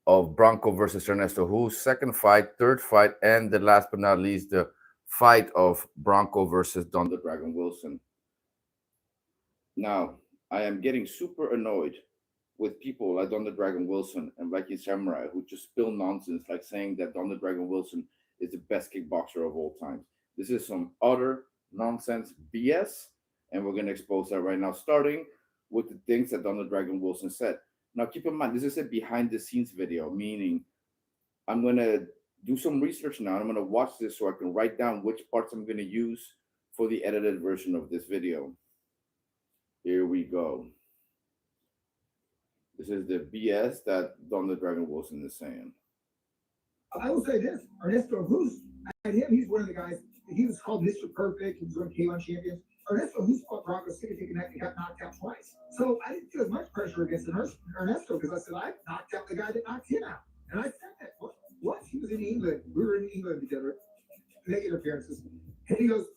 of Branko versus Ernesto Hoost, second fight, third fight, and the last but not least, the fight of Branko versus Don the Dragon Wilson. Now, I am getting super annoyed with people like Don the Dragon Wilson and Viking Samurai who just spill nonsense, like saying that Don the Dragon Wilson is the best kickboxer of all time. This is some utter nonsense BS, and we're gonna expose that right now, starting with the things that Don the Dragon Wilson said. Now, keep in mind, this is a behind the scenes video, meaning I'm gonna do some research now. I'm gonna watch this so I can write down which parts I'm gonna use for the edited version of this video. Here we go. This is the BS that Don the Dragon Wilson is saying. I will say this: Ernesto Hoost, I had him. He's one of the guys. He was called Mr. Perfect. He was one of K1 champions. Ernesto Hoost fought Branko CIKATIC and got knocked out twice. So I didn't feel as much pressure against Ernesto because I said I knocked out the guy that knocked him out, and I said that. What? He was in England. We were in England together, making appearances, and he goes,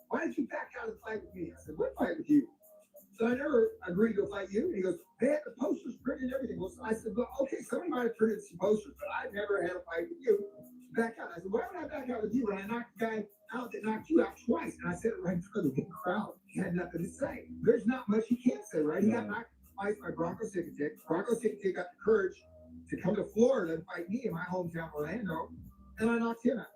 "Why did you back out and fight with me?" I said, "What fight with you?" So I never agreed to fight you. And he goes, "They had the posters printed and everything." Well, so I said, "Well, okay, somebody might have printed some posters, but I never had a fight with you." Back out. I said, "Why would I back out with you when I knocked the guy out that knocked you out twice?" And I said it right in front of the crowd. He had nothing to say. There's not much he can't say, right? He got knocked twice by Branko CIKATIC. Branko CIKATIC got the courage to come to Florida and fight me in my hometown, Orlando, and I knocked him out.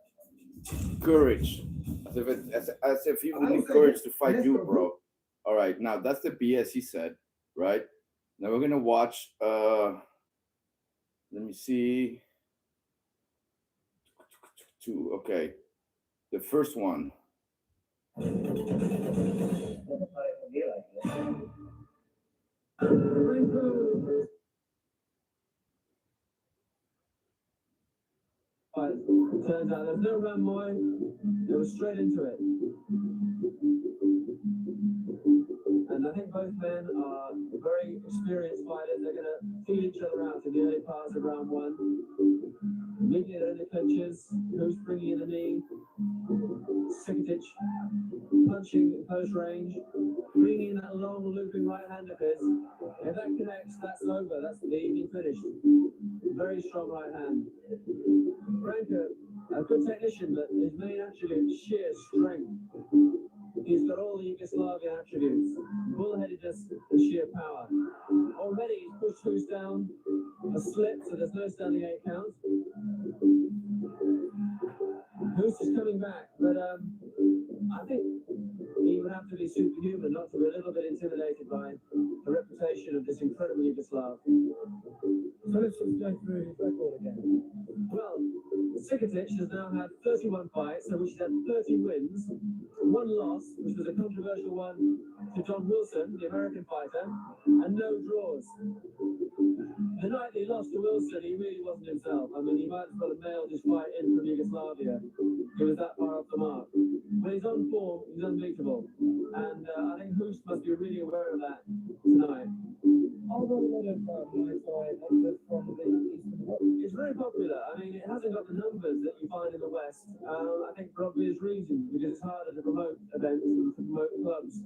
Courage. As if he would need courage to fight you, bro. All right, now that's the BS he said, right? Now we're gonna watch. Let me see. Two. Okay, the first one. Turns out there's no run, boy. It was straight into it. And I think both men are very experienced fighters. They're going to feel each other out in the early parts of round one. Immediately they're in the clinches. Who's bringing in the knee? CIKATIC punching in close range. Bringing in that long looping right hand of his. If that connects, that's over. That's the evening finished. Very strong right hand. Branko, a good technician, but his main attribute is sheer strength. He's got all the Yugoslavian attributes, bullheadedness and sheer power. Already he's pushed Hoost down, a slip, so there's no standing 8 count. Hoost is coming back, but I think he would have to be superhuman not to be a little bit intimidated by the reputation of this incredible Yugoslav. So let's just go through his record again. Well, CIKATIC has now had 31 fights, so which has had 30 wins, 1 loss, which was a controversial one to John Wilson, the American fighter, and no draws. The night he lost to Wilson, he really wasn't himself. I mean, he might as well have mailed his fight in from Yugoslavia. He was that far off the mark. But he's on form, he's unbeatable. And I think Hoost must be really aware of that tonight. Although a lot of my side from the Eastern Bloc. It's very popular. I mean, it hasn't got the numbers that you find in the West. I think for obvious reasons, because it's harder to promote events and to promote clubs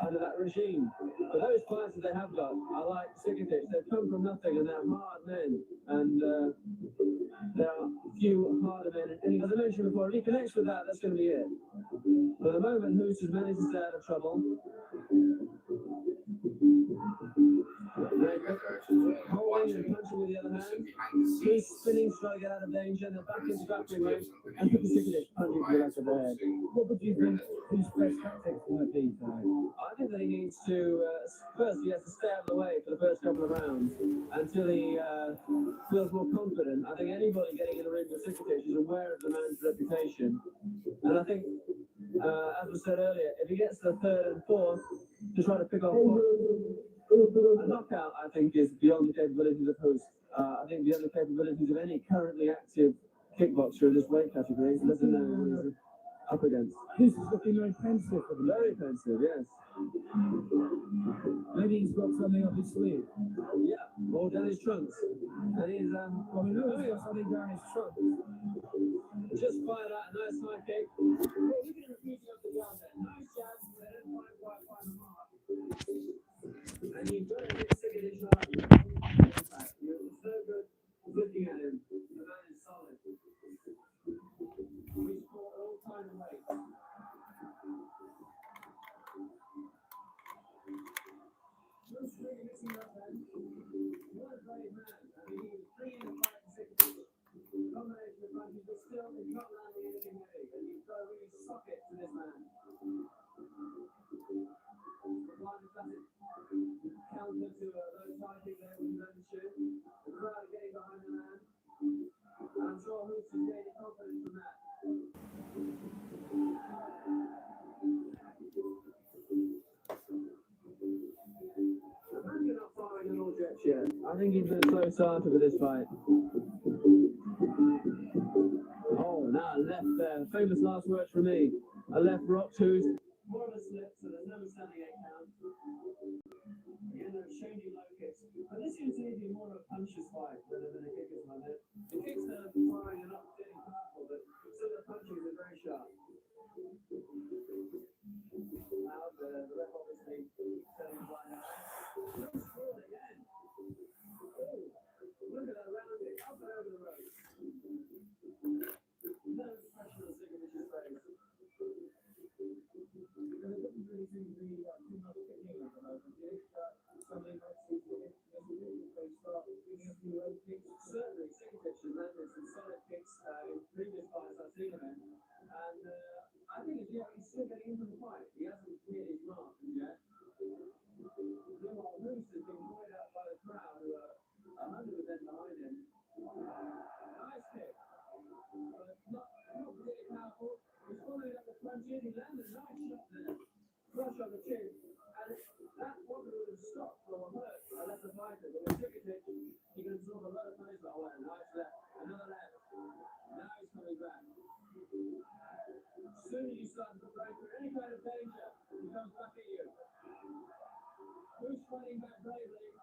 under that regime. But those fights that they have got, I like CIKATIC. They've come from nothing and they're hard men. And there are few harder men. And as I mentioned before, if he connects with that, that's going to be it. But at the moment, Hoost has managed to stay out of trouble. Holding and punching with the other hand. He's spinning, trying to get out of danger, and then back into grappling range, and CIKATIC punching to the back of the head. What would you think his best tactics might be tonight? I think that he needs to, first he has to stay out of the way for the first couple of rounds until he feels more confident. I think anybody getting in the ring with CIKATIC is aware of the man's reputation. And I think, as was said earlier, if he gets to the third and fourth, to try to pick off a knockout, I think, is beyond the capabilities of Hoost. I think beyond the capabilities of any currently active kickboxer in this weight category. He doesn't know who he's up against. This is looking very pensive for the Very pensive, yes. Maybe he's got something up his sleeve. Yeah, or down his trunks. And he's, Well, we know he's got something down his trunk. just fired out a nice high kick. Oh, look at him moving up the ground there. Nice jab. And you've got to hit CIKATIC hard. It's no good looking not landing anything heavy, and you've got to really suck it to this man. Applying the classic counter to those typing there with his own shoe. The crowd getting behind the man. And I'm sure Hoost is gaining confidence from that. Branko not firing on all jets yet. I think he's been a slow starter with this fight. Oh, now left there. Famous last words from me. A left rocks Hoost. More of a slip, so there's no standing 8 count. Again, they're exchanging low kicks. But this seems to be more of a puncher's fight rather than a kicker's one. The kicks are firing and not getting powerful, but some of the punches are very sharp. Now the ref obviously telling him right now. No score again. Oh, look at that round kick up and over the road. No pressure on Cikovic's face. There doesn't really seem to be too much kicking at the moment. Somebody might see if they start giving a few low kicks. Certainly, Cikovic has landed some solid kicks in previous fights I've seen of him. And I think he's still getting into the fight. He hasn't cleared his mark yet. Meanwhile, Hoost has been pointed out by the crowd who are 100% behind him. Nice kick. But not particularly powerful. He's following up the punch in. He landed a nice shot there. Crush on the chin. And that probably would have stopped or hurt a lesser fighter. But with Cicatic, he can absorb a lot of punishment. Oh, a nice left. Another left. Now he's coming back. As soon as you start to break through any kind of danger, he comes back at you. Who's fighting back bravely?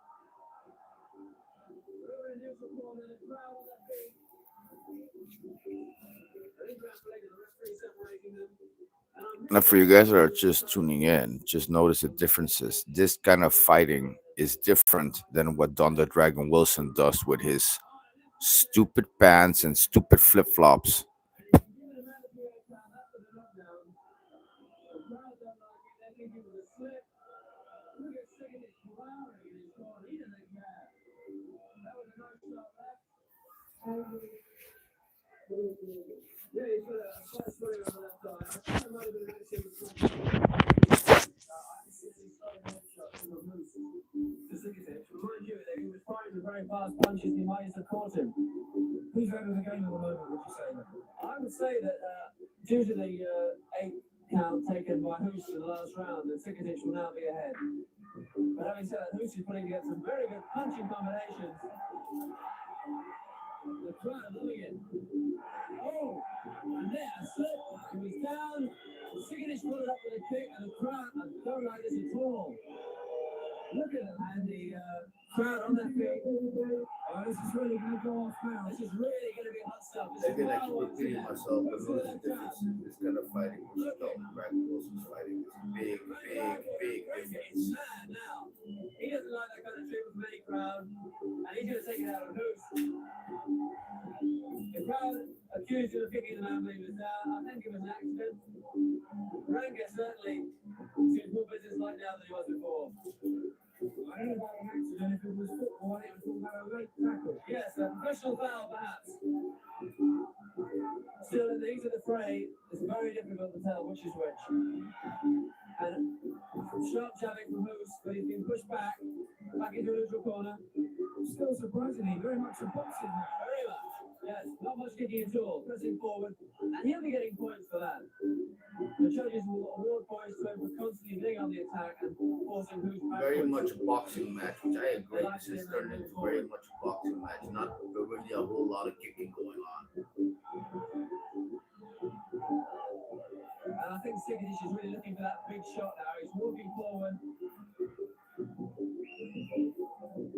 We're in a neutral corner, the crowd on their feet. Now, for you guys that are just tuning in, just notice the differences. This kind of fighting is different than what Don the Dragon Wilson does with his stupid pants and stupid flip flops. Yeah, he's got a fast swing on the left side. I think that might have been an action with I see he's starting head shots from the Hoost to Cicatic. Remind you that he was firing the very fast punches, he might have caught him. Who's out of the game at the moment, would you say? I would say that due to the 8 count taken by Hoost in the last round, that Cicatic will now be ahead. But having said that, Hoost is putting together some very good punching combinations. The crowd loving it. Oh, and there, slip. He was down. Cicatic followed up with a kick, and the crowd don't like this at all. Look at it, and the crowd on their feet. Oh, this is really going to go off now. This is really going to be hot stuff. This Again, I is keep repeating myself, but notice the difference. This kind of fighting was Don the Dragon Wilson's fighting. This big difference. Mad now. He doesn't like that kind of treatment from any crowd, and he's going to take it out of Hoost. The crowd accused him of kicking the man when he was down. I think it was an accident. Branko certainly seems more business-like now than he was before. I don't know about an accident. If it was football, it was about a late tackle. Yes, a professional foul, perhaps. Still, in the heat of the fray, it's very difficult to tell which is which. And sharp jabbing from Hoost, but he's been pushed back into a neutral corner. Still surprisingly, very much a boxing match. Very much. Yes, not much kicking at all, pressing forward, and he'll be getting points for that. The judges will award points to him for constantly being on the attack and forcing Hoost back. Very much a boxing match, which I agree. This is turned into very much a boxing match, not really a whole lot of kicking going on. And I think Cicatic is really looking for that big shot now. He's walking forward.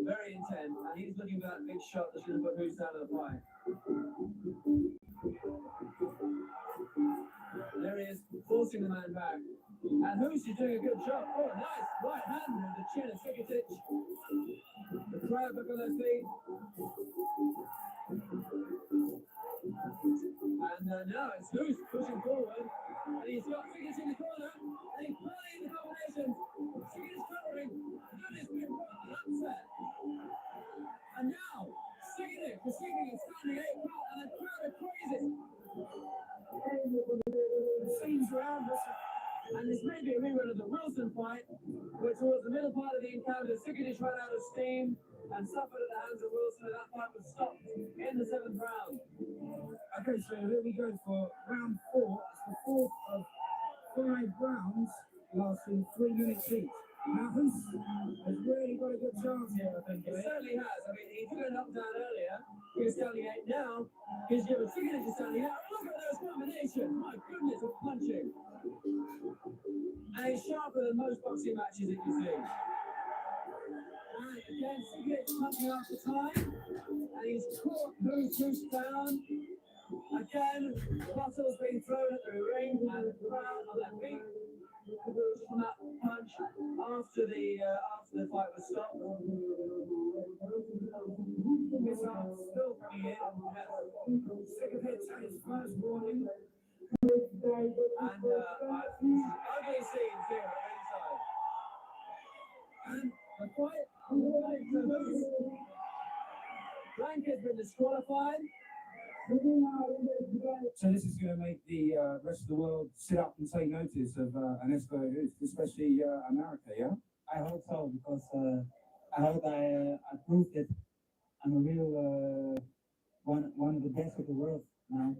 Very intent, and he's looking for that big shot that's going to put Hoost out of the fight. There he is, forcing the man back. And Hoost is doing a good job. Oh, nice right hand on the chin of Cicatic. The crowd back on their feet. And now it's Hoost pushing forward. And he's got Cicatic in the corner. And he's playing the combination. Cicatic covering. And it's been put on an upset. And now, Cicatic receiving a standing 8 count, and the crowd are crazy. final part of the encounter, CIKATIC ran out of steam and suffered at the hands of Wilson, and that fight was stopped in the 7th round. Okay, so here we go for round 4. It's the fourth of 5 rounds, lasting 3 minutes each. Now, Hoost has really got a good chance here, I think. He certainly has. I mean, he took a knockdown earlier. He's standing 8 now. He's given CIKATIC a standing out. Look at those combinations. My goodness, of punching. And he's sharper than most boxing matches that you see. And again, CIKATIC punching after time. And he's caught Hoost down. Again, bottles being thrown at the ring and the crowd on their feet. From that punch after the fight was stopped. Missiles still coming in. CIKATIC had his first warning. And ugly scenes here at ringside. And the fight Branko has been disqualified. So this is going to make the rest of the world sit up and take notice of Ernesto Hoost, especially America, yeah? I hope so, because I hope I proved that I'm a real one of the best of the world now,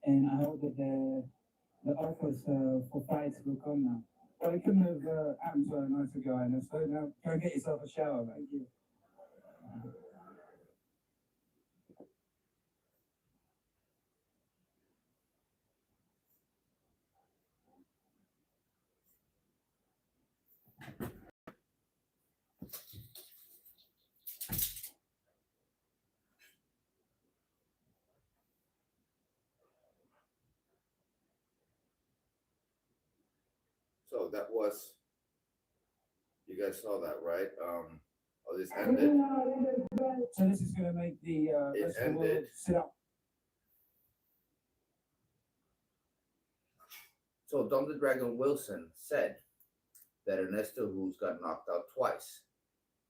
and I hope that the offers for fights will come now. Well, it couldn't have happened to a nicer guy, Ernesto. Now, go and get yourself a shower, mate. Thank you. So that was, you guys saw that, right? This ended. So this is going to make the rest of the world sit up. So Don the Dragon Wilson said that Ernesto Hoost got knocked out twice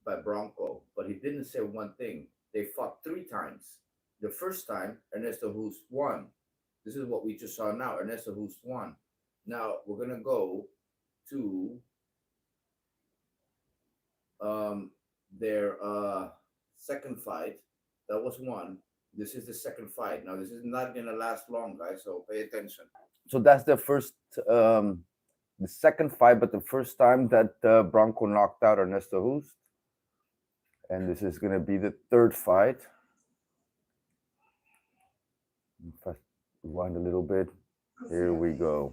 by Branko, but he didn't say one thing. They fought 3 times. The first time, Ernesto Hoost won. This is what we just saw now. Ernesto Hoost won. Now we're gonna go to their second fight. That was one. This is the second fight. Now this is not gonna last long, guys, so pay attention. So that's the first the second fight, but the first time that Branko knocked out Ernesto Hoost. And this is gonna be the third fight. If I rewind a little bit, here we go.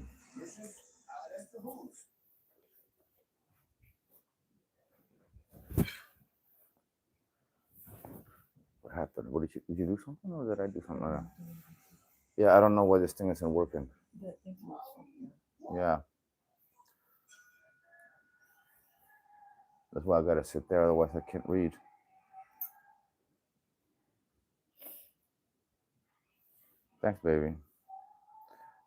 What happened? What did you do something, or did I do something? Yeah, I don't know why this thing isn't working. Yeah. That's why I gotta sit there, otherwise I can't read. Thanks, baby.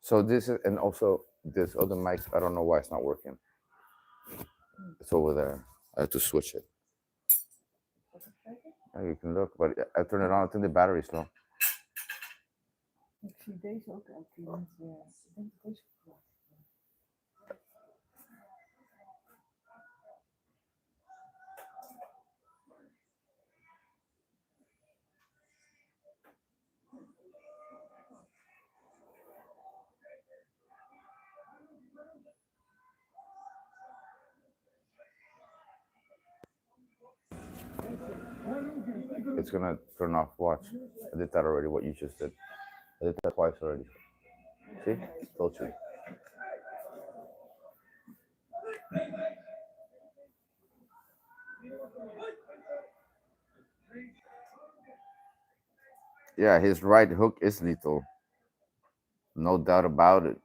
So this is, and also this other mic, I don't know why it's not working. It's over there. I have to switch it. Yeah, you can look, but I turn it on, I think the battery's low. Ik zie deze ook elke keer niet weer. Ik denk dat deze verwacht. It's gonna turn off. Watch. I did that already. What you just did. I did that twice already. See? Told you. Yeah, his right hook is lethal. No doubt about it.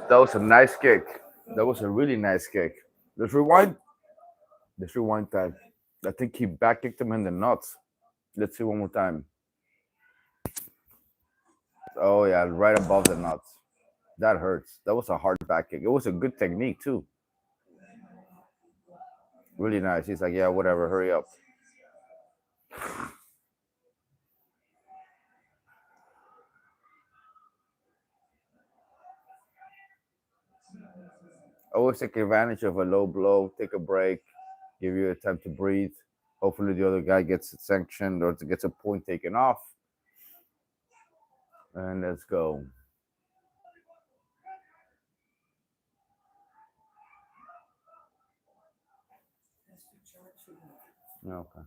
That was a nice kick. That was a really nice kick. Let's rewind. Let's rewind that. I think he back kicked him in the nuts. Let's see one more time. Oh yeah, right above the nuts. That hurts. That was a hard back kick. It was a good technique too. Really nice. He's like, yeah, whatever, hurry up. Always take advantage of a low blow, take a break, give you a time to breathe. Hopefully the other guy gets sanctioned or gets a point taken off. And let's go. Okay.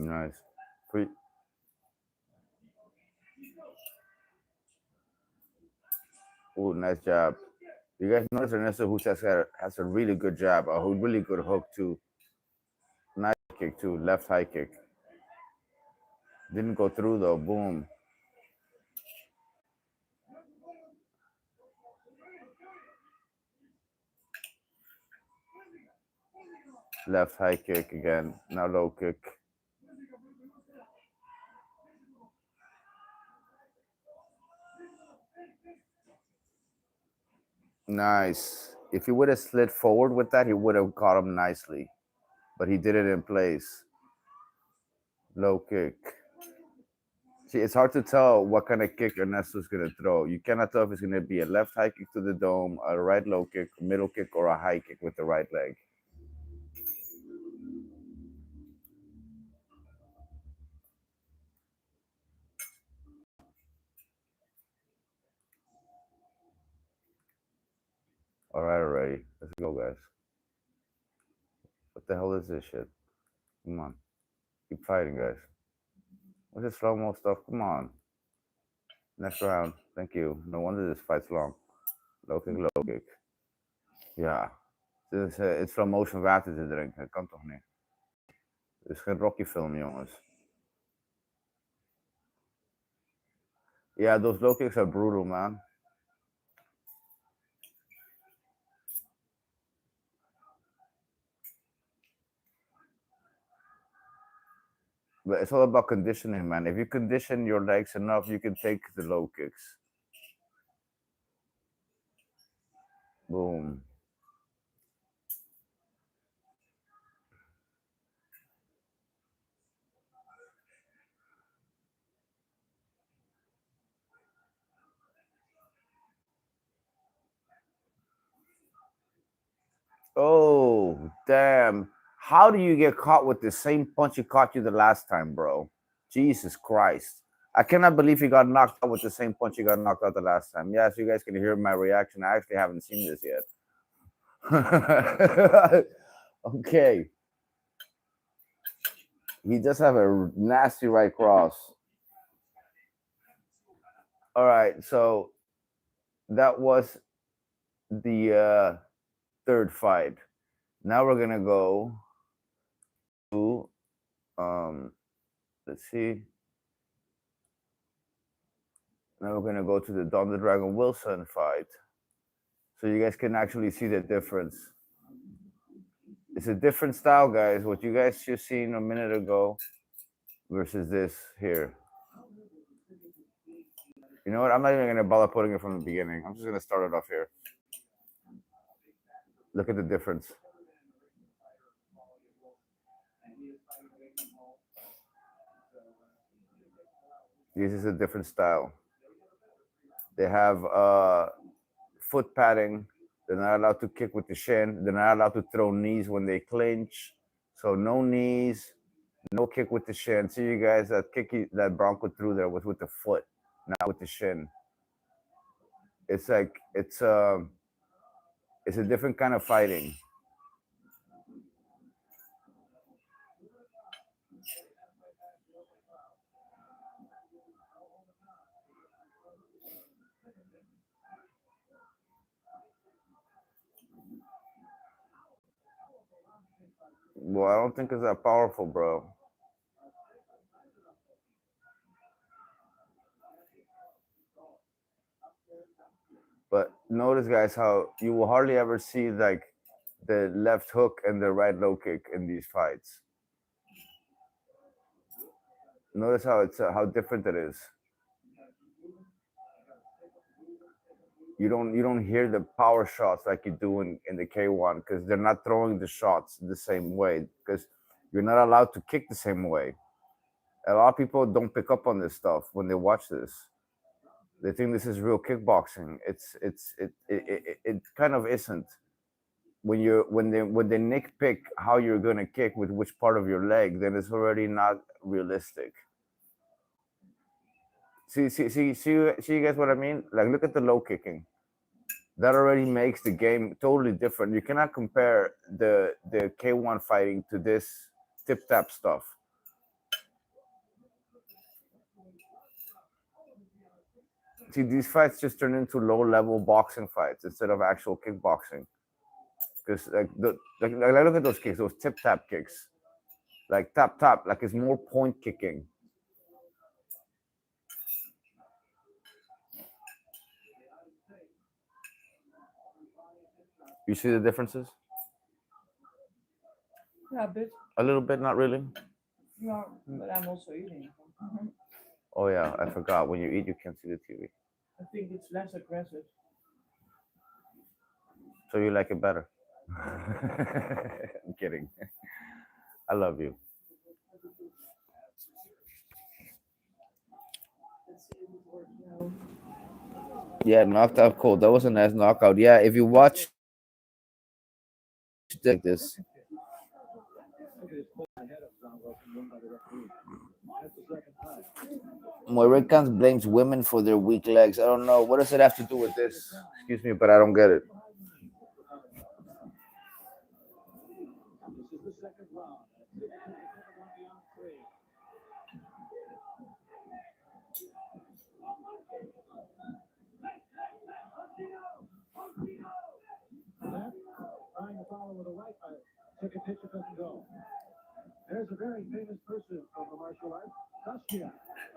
Nice. Free. Oh, nice job. You guys notice Ernesto Hoost has a really good jab, a really good hook too. Nice kick too, left high kick. Didn't go through though. Boom. Left high kick again. Now low kick. Nice. If he would have slid forward with that, he would have caught him nicely. But he did it in place. Low kick. See, it's hard to tell what kind of kick Ernesto's going to throw. You cannot tell if it's going to be a left high kick to the dome, a right low kick, middle kick, or a high kick with the right leg. All right, already. Let's go, guys. What the hell is this shit? Come on. Keep fighting, guys. What's this slow-mo stuff? Come on. Next round. Thank you. No wonder this fight's long. Low kick, low kick. Ja. Het is slow motion water te drinken. Dat kan toch niet? Het is geen Rocky film, jongens. Yeah, those low kicks are brutal, man. But it's all about conditioning, man. If you condition your legs enough, you can take the low kicks. Boom. Oh, damn. How do you get caught with the same punch he caught you the last time, bro? Jesus Christ. I cannot believe he got knocked out with the same punch he got knocked out the last time. Yeah, so you guys can hear my reaction. I actually haven't seen this yet. Okay. He does have a nasty right cross. All right, so that was the third fight. Now we're gonna go to let's see. Now we're gonna go to the Don the Dragon Wilson fight, so you guys can actually see the difference. It's a different style, guys. What you guys just seen a minute ago versus this here. You know what? I'm not even gonna bother putting it from the beginning. I'm just gonna start it off here. Look at the difference. This is a different style. They have foot padding. They're not allowed to kick with the shin. They're not allowed to throw knees when they clinch. So no knees, no kick with the shin. See, you guys, that kick that Branko threw there was with the foot, not with the shin. It's like it's a different kind of fighting. Well, I don't think it's that powerful, bro. But notice, guys, how you will hardly ever see like the left hook and the right low kick in these fights. Notice how different it is. You don't hear the power shots like you do in the K1 because they're not throwing the shots the same way because you're not allowed to kick the same way. A lot of people don't pick up on this stuff when they watch this. They think this is real kickboxing. It kind of isn't. When they nitpick how you're gonna kick with which part of your leg, then it's already not realistic. See, you guys what I mean? Like, look at the low kicking. That already makes the game totally different. You cannot compare the K1 fighting to this tip tap stuff. See, these fights just turn into low level boxing fights instead of actual kickboxing. Because like look at those kicks, those tip tap kicks, like tap tap, like it's more point kicking. You see the differences? Yeah, a bit. A little bit, not really. Yeah, but I'm also eating. Oh yeah, I forgot. When you eat, you can't see the TV. I think it's less aggressive. So you like it better? I'm kidding. I love you. Yeah, knocked out cold. That was a nice knockout. Yeah, if you watch like this, Moiricans blames women for their weak legs. I don't know. What does it have to do with this? Excuse me, but I don't get it. This is the second round. Trying to follow with a right, CIKATIC doesn't go. There's a very famous person from the martial arts, Saskia.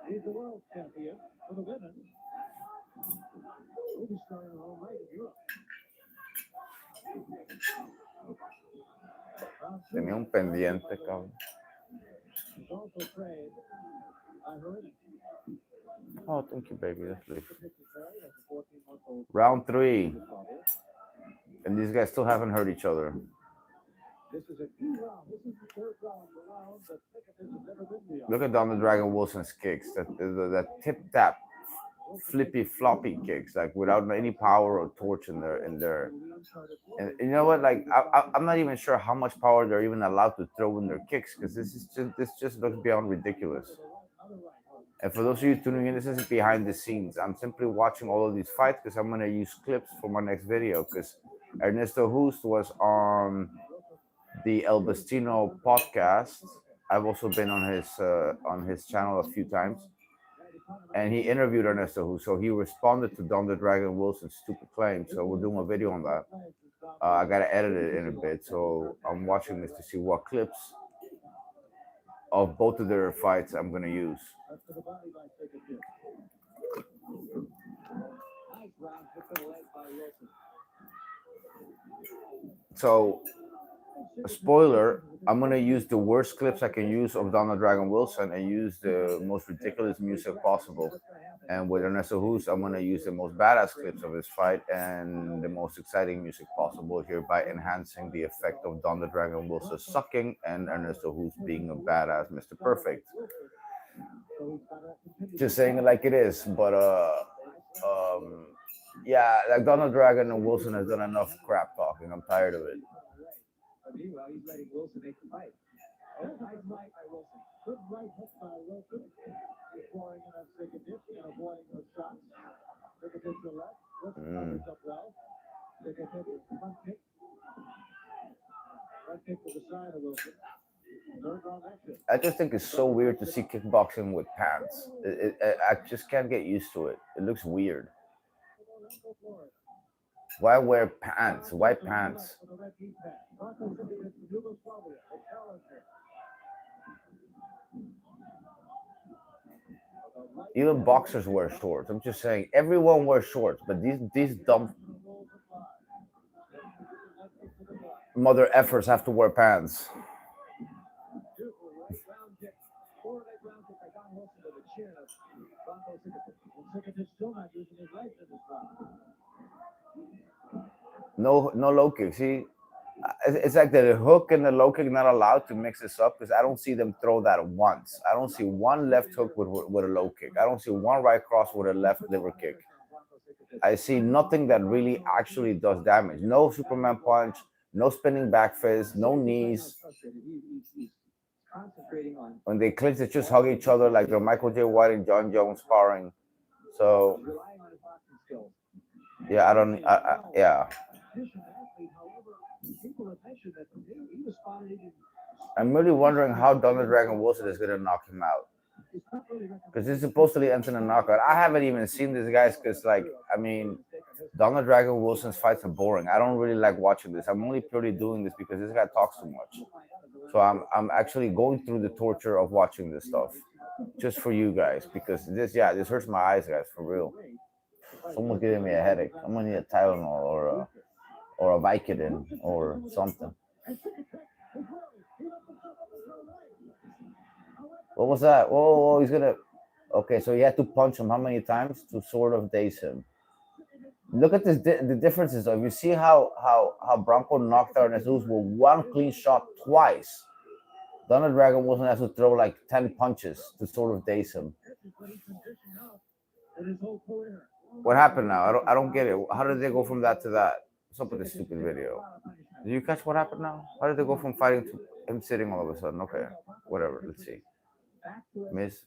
He's the world champion for the women. He'll be starting her own right in Europe. Tenía un pendiente, cabrón. He's also trained by Herinic. Oh, thank you, baby. That's leave. Round 3. And these guys still haven't hurt each other. This is a key round. This is the third round, the round that CIKATIC has never been beyond. Look at Don the Dragon Wilson's kicks. That tip tap, flippy floppy kicks, like without any power or torch in there. And you know what? Like I'm not even sure how much power they're even allowed to throw in their kicks because this just looks beyond ridiculous. And for those of you tuning in, this isn't behind the scenes. I'm simply watching all of these fights because I'm gonna use clips for my next video. Because Ernesto Hoost was on the El Bastino podcast. I've also been on his channel a few times, and he interviewed Ernesto Hoost. So he responded to Don the Dragon Wilson's stupid claim. So we're doing a video on that. I gotta edit it in a bit, so I'm watching this to see what clips of both of their fights I'm gonna use. So, a spoiler, I'm gonna use the worst clips I can use of Donald Dragon Wilson and use the most ridiculous music possible. And with Ernesto Hoost, I'm gonna use the most badass clips of his fight and the most exciting music possible here by enhancing the effect of Don the Dragon Wilson sucking and Ernesto Hoost being a badass Mr. Perfect. Just saying it like it is, but yeah, like Donald Dragon and Wilson has done enough crap talking. I'm tired of it. Meanwhile, he's letting Wilson make the fight. Oh, nice fight by Wilson. Good right hook by Wilson. Pouring in on CIKATIC and avoiding those shots. CIKATIC to the left. Wilson covers up well. CIKATIC front kick. Front kick to the side of Wilson. Third round action. I just think it's so weird to see kickboxing with pants. I just can't get used to it. It looks weird. Why wear pants? Why pants? Even boxers wear shorts. I'm just saying, everyone wears shorts, but these dumb mother effers have to wear pants. chin of Branko CIKATIC. And CIKATIC still not using his legs in this round. No low kick. See, it's like the hook and the low kick not allowed to mix this up because I don't see them throw that once. I don't see one left hook with a low kick. I don't see one right cross with a left liver kick. I see nothing that really actually does damage. No Superman punch, no spinning back fist, no knees. When they clinch, they just hug each other like they're Michael J. White and John Jones sparring. So, yeah, yeah. I'm really wondering how Donald Dragon Wilson is going to knock him out. Because this supposedly ends in a knockout. I haven't even seen this, guys, because, like, I mean, Donald Dragon Wilson's fights are boring. I don't really like watching this. I'm only purely doing this because this guy talks too much. So I'm actually going through the torture of watching this stuff just for you guys because this hurts my eyes, guys, for real. Someone's giving me a headache. I'm gonna need a Tylenol or a Vicodin or something. What was that? Whoa, he's gonna. Okay, so he had to punch him how many times to sort of daze him? Look at this. The differences. If you see how Branko knocked out Ernesto Hoost with one clean shot twice, Donald Dragon Wilson has to throw like 10 punches to sort of daze him. What happened now? I don't get it. How did they go from that to that? What's up with this stupid video? Did you catch what happened now? How did they go from fighting to him sitting all of a sudden? Okay, whatever. Let's see. Miss.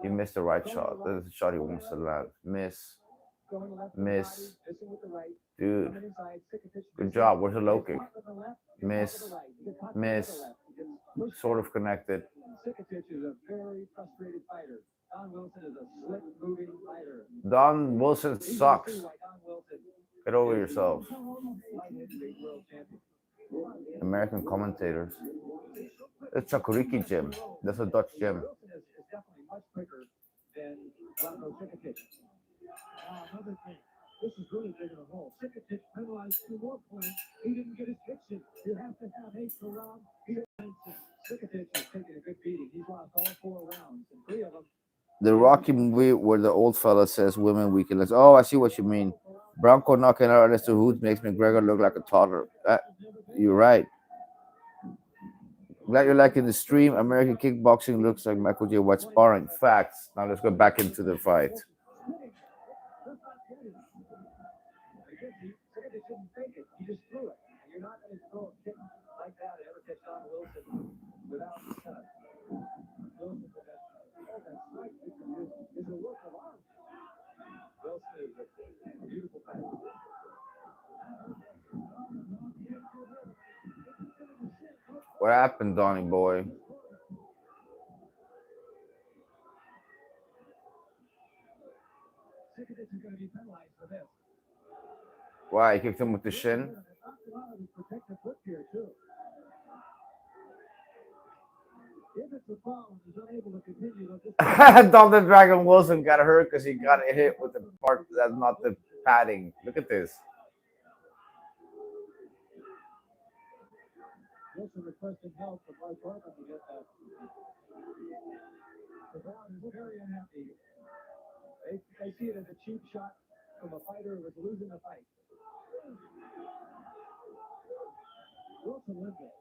He missed the right shot. That's the shot he wants to land. Miss. Dude. Good job. Where's the low kick? Miss. Sort of connected. Don Wilson sucks. Get over yourselves. American commentators. It's a Kuriki gym. That's a Dutch gym. This is really big in a hole. CIKATIC penalized 2 more points. He didn't get his kicks in. You have to have 8 per round. CIKATIC is taking a good beating. He's lost all 4 rounds, and 3 of them. The Rocky movie where the old fella says women weakness. Oh, I see what you mean. Branko knocking out Ernesto Hoost makes McGregor look like a toddler. You're right. Glad you're liking the stream. American Kickboxing looks like Michael J. White sparring. Facts. Now let's go back into the fight. Didn't fake it. He just threw it. And you're not going to throw a kick like that and ever catch Don Wilson without the cut. Wilson with that slight is a work of art. Wilson is a beautiful fighter. What happened, Donnie boy? CIKATIC is going to be penalized for this. Why? He kicked him with the shin? Donald Dragon Wilson got hurt because he got hit with the part that's not the padding. Look at this. Wilson requesting help from Mark Barker to get that. The crowd is very unhappy. They see it as a cheap shot from a fighter who was losing the fight. Wilson lived it.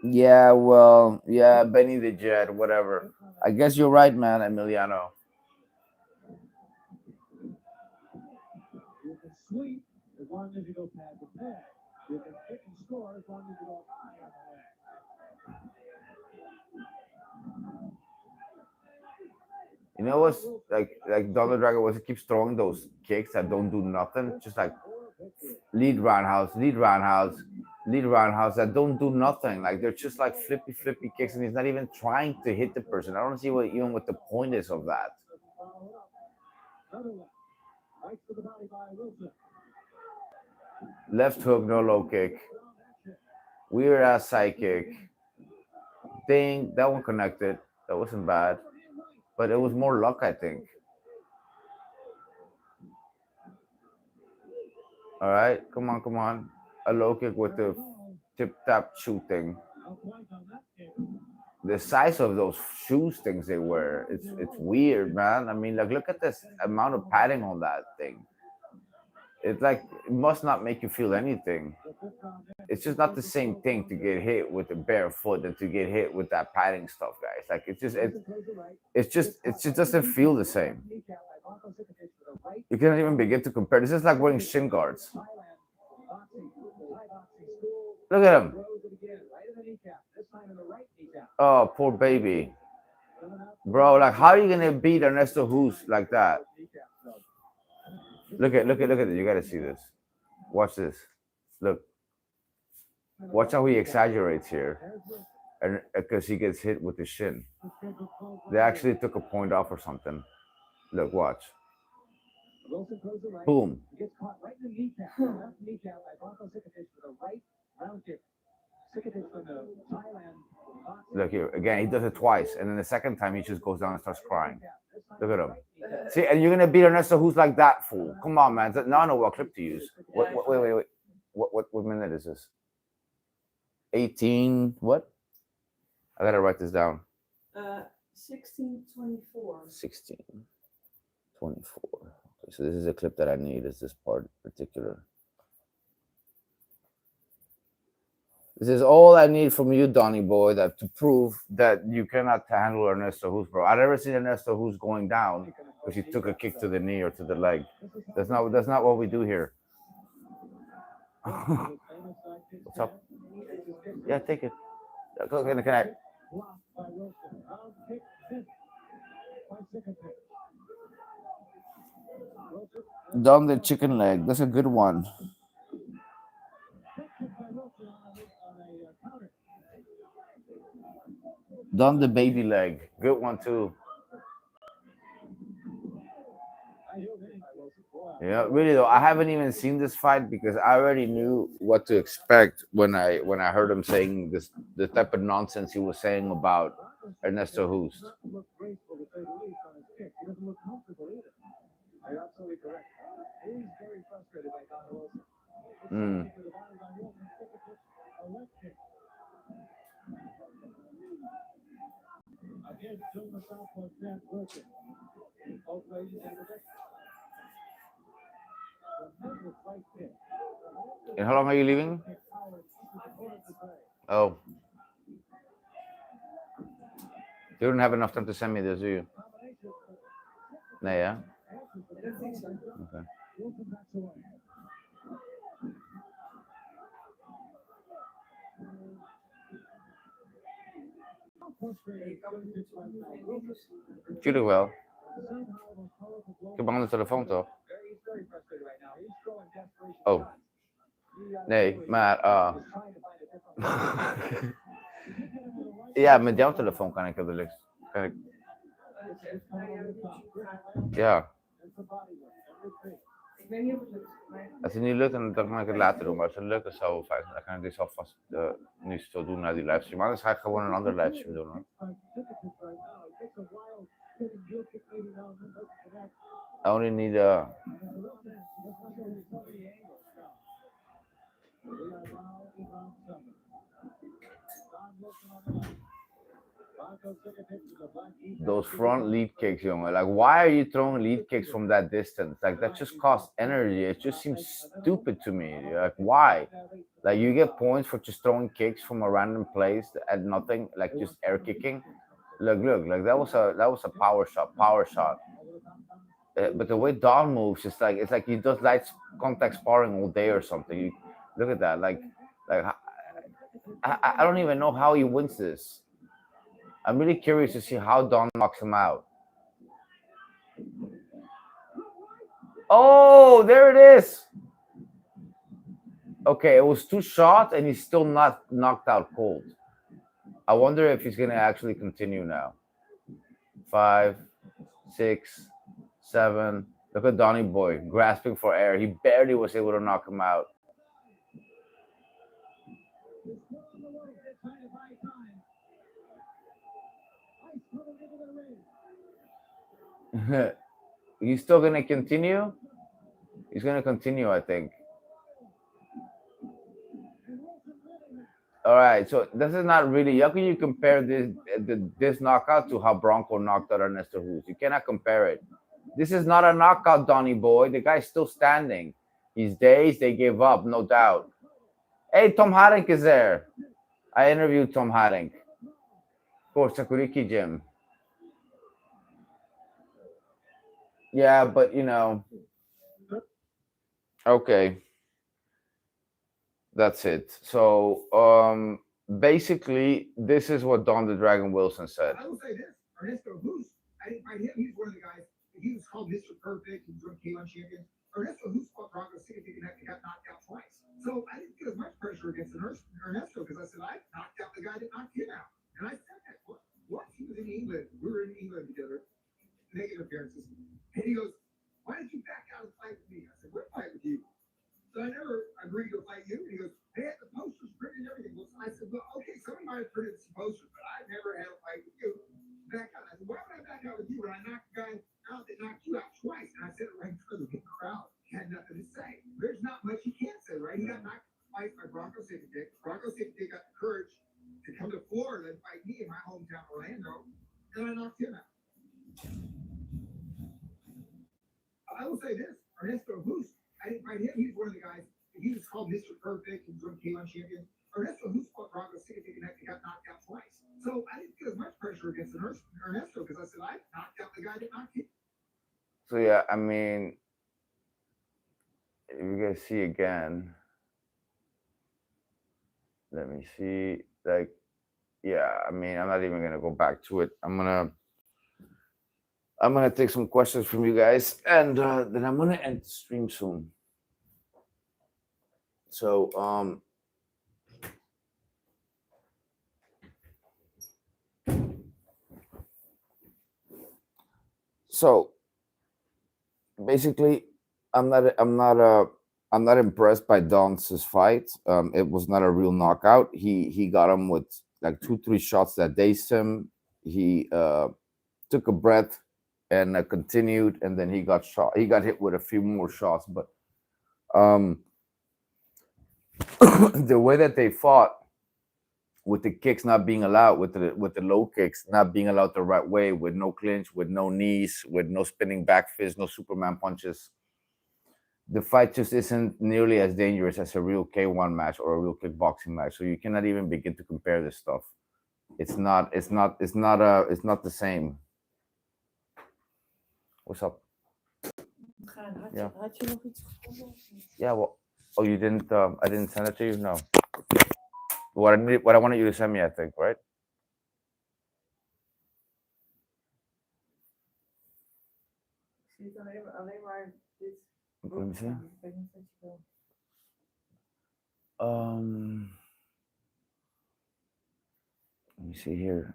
Yeah, well, yeah, Benny the Jet, whatever. I guess you're right, man, Emiliano. You can sweep as long as you go pad to pad. You can kick and score as long as you go high on the leg. You know what's like Donald Dragon Wilson keeps throwing those kicks that don't do nothing, just like lead roundhouse that don't do nothing. Like they're just like flippy kicks, and he's not even trying to hit the person. I don't see what the point is of that. Left hook, no low kick. Weird ass side kick. Ding, that one connected. That wasn't bad. But it was more luck, I think. All right, come on. A low kick with the tip-tap shooting. the size of those shoes things they wear. It's weird, man. I mean, like look at this amount of padding on that thing. It's like it must not make you feel anything. It's just not the same thing to get hit with a bare foot than to get hit with that padding stuff, guys. Like it just doesn't feel the same. You can't even begin to compare. This is like wearing shin guards. Look at him. Oh, poor baby. Bro, like how are you gonna beat Ernesto Hoost like that? Look at it. You gotta see this. Watch this. Look. Watch how he exaggerates here. And because he gets hit with the shin. They actually took a point off or something. Look, watch. Boom. Look here. Again, he does it twice. And then the second time he just goes down and starts crying. Look at him. See, and you're gonna beat Ernesto Who's like that fool. Come on, man. Now I know what clip to use. Wait. What minute is this? 18. What? I gotta write this down. 16:24. 16:24. Okay, so this is a clip that I need. Is this part in particular? This is all I need from you, Donny boy, that to prove that you cannot handle Ernesto Hoost, bro. I've never seen Ernesto Hoost going down because he took a kick to the knee or to the leg. That's not what we do here. What's up? Yeah, take it. Can I? Down the chicken leg. That's a good one. Down the baby leg. Good one too. Yeah, really though, I haven't even seen this fight because I already knew what to expect when I heard him saying this, the type of nonsense he was saying about Ernesto Hoost. Mm. And how long are you leaving? Oh. You don't have enough time to send me this, do you? No, yeah? Okay. Tuurlijk wel. Ik heb hem aan de telefoon toch? Oh. Nee, maar... ja, met jouw telefoon kan ik het licht. Kan ik... Ja. Als het niet lukt, dan kan ik het later doen. Maar als het lukt, dan zou het fijn zijn. Dan kan ik dit alvast nu zo doen naar die livestream. Maar anders ga ik gewoon een andere livestream doen. Hoor. I only need those front lead kicks, jongen. Like, why are you throwing lead kicks from that distance? Like, that just costs energy. It just seems stupid to me. Like, why? Like, you get points for just throwing kicks from a random place at nothing, like just air kicking. Look, like that was a power shot. But the way Don moves, it's like he does light contact sparring all day or something. Look at that. Like I don't even know how he wins this. I'm really curious to see how Don knocks him out. Oh, there it is. Okay, it was 2 shots and he's still not knocked out cold. I wonder if he's gonna actually continue now. 5, 6, 7. Look at Donny boy grasping for air. He barely was able to knock him out. He's still gonna continue? He's gonna continue, I think. All right, so this is not really. How can you compare this knockout to how Bronco knocked out Ernesto Hoost? You cannot compare it. This is not a knockout, Donny boy. The guy's still standing. He's dazed. They gave up, no doubt. Hey, Tom Harink is there. I interviewed Tom Harink for Sakuriki Gym. Yeah, but okay, that's it. So, basically, this is what Don the Dragon Wilson said. I will say this: Ernesto Hoost. I didn't fight him. He's one of the guys. He was called Mr. Perfect. He was one K1 champions. Ernesto Hoost fought Branko CIKATIC and got knocked out twice. So I didn't feel as much pressure against Ernesto because I said I knocked out the guy that knocked him out, and I said that. What? He was in England. We were in England together, making appearances, and he goes, "Why did you back out and fight with me?" I said, "We'll fight with you." So I never agreed to fight you. And he goes, "They had the posters printed and everything." Well, I said, "Well, okay, somebody might have printed some posters, but I never had a fight with you." Back out. I said, "Why would I back out with you when I knocked the guy out that knocked you out twice?" And I said it right in front of the big crowd. He had nothing to say. There's not much he can't say, right? He got knocked twice by Branko CIKATIC. Branko CIKATIc got the courage to come to Florida and fight me in my hometown, Orlando, and I knocked him out. I will say this: Ernesto Hoost. I didn't fight him. He's one of the guys. He was called Mr. Perfect. He was one K1 champions. Ernesto Hoost fought Branko CIKATIC and got knocked out twice. So I didn't feel as much pressure against Ernesto because I said I knocked out the guy that knocked him. So yeah, I mean, if you guys see again, let me see. Like, yeah, I mean, I'm not even gonna go back to it. I'm gonna take some questions from you guys, and then I'm gonna end the stream soon. So so basically, I'm not impressed by Don's fight. It was not a real knockout. He got him with like 2 3 shots that dazed him. He took a breath and continued, and then he got shot. He got hit with a few more shots, but um, the way that they fought, with the kicks not being allowed, with the low kicks not being allowed the right way, with no clinch, with no knees, with no spinning back fist, no Superman punches, the fight just isn't nearly as dangerous as a real K1 match or a real kickboxing match. So you cannot even begin to compare this stuff. It's not the same. What's up? Yeah. Had je nog iets gevonden of niet? Yeah, well, oh, you didn't. I didn't send it to you. No. What I wanted you to send me, I think, right? Ik zie het alleen maar dit. Let me see. Ik weet niet wat je wil. Let me see here.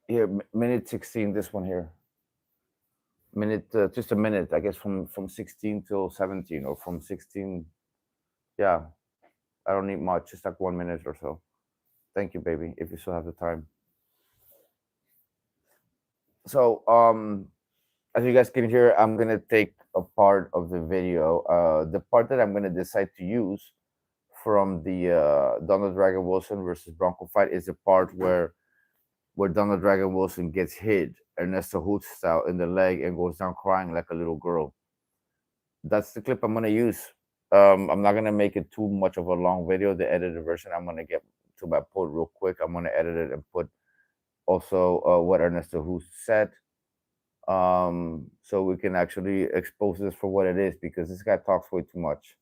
Here, minute 16. This one here. Just a minute, I guess, from 16 till 17, or from 16. Yeah, I don't need much, just like 1 minute or so. Thank you, baby, if you still have the time. So as you guys can hear, I'm gonna take a part of the video. The part that I'm gonna decide to use from the Donald Dragon Wilson versus Bronco fight is the part where Donald Dragon Wilson gets hit Ernesto Hoost style in the leg and goes down crying like a little girl. That's the clip I'm gonna use. I'm not gonna make it too much of a long video. The edited version, I'm gonna get to my point real quick. I'm gonna edit it and put also what Ernesto Hoost said, so we can actually expose this for what it is, because this guy talks way too much.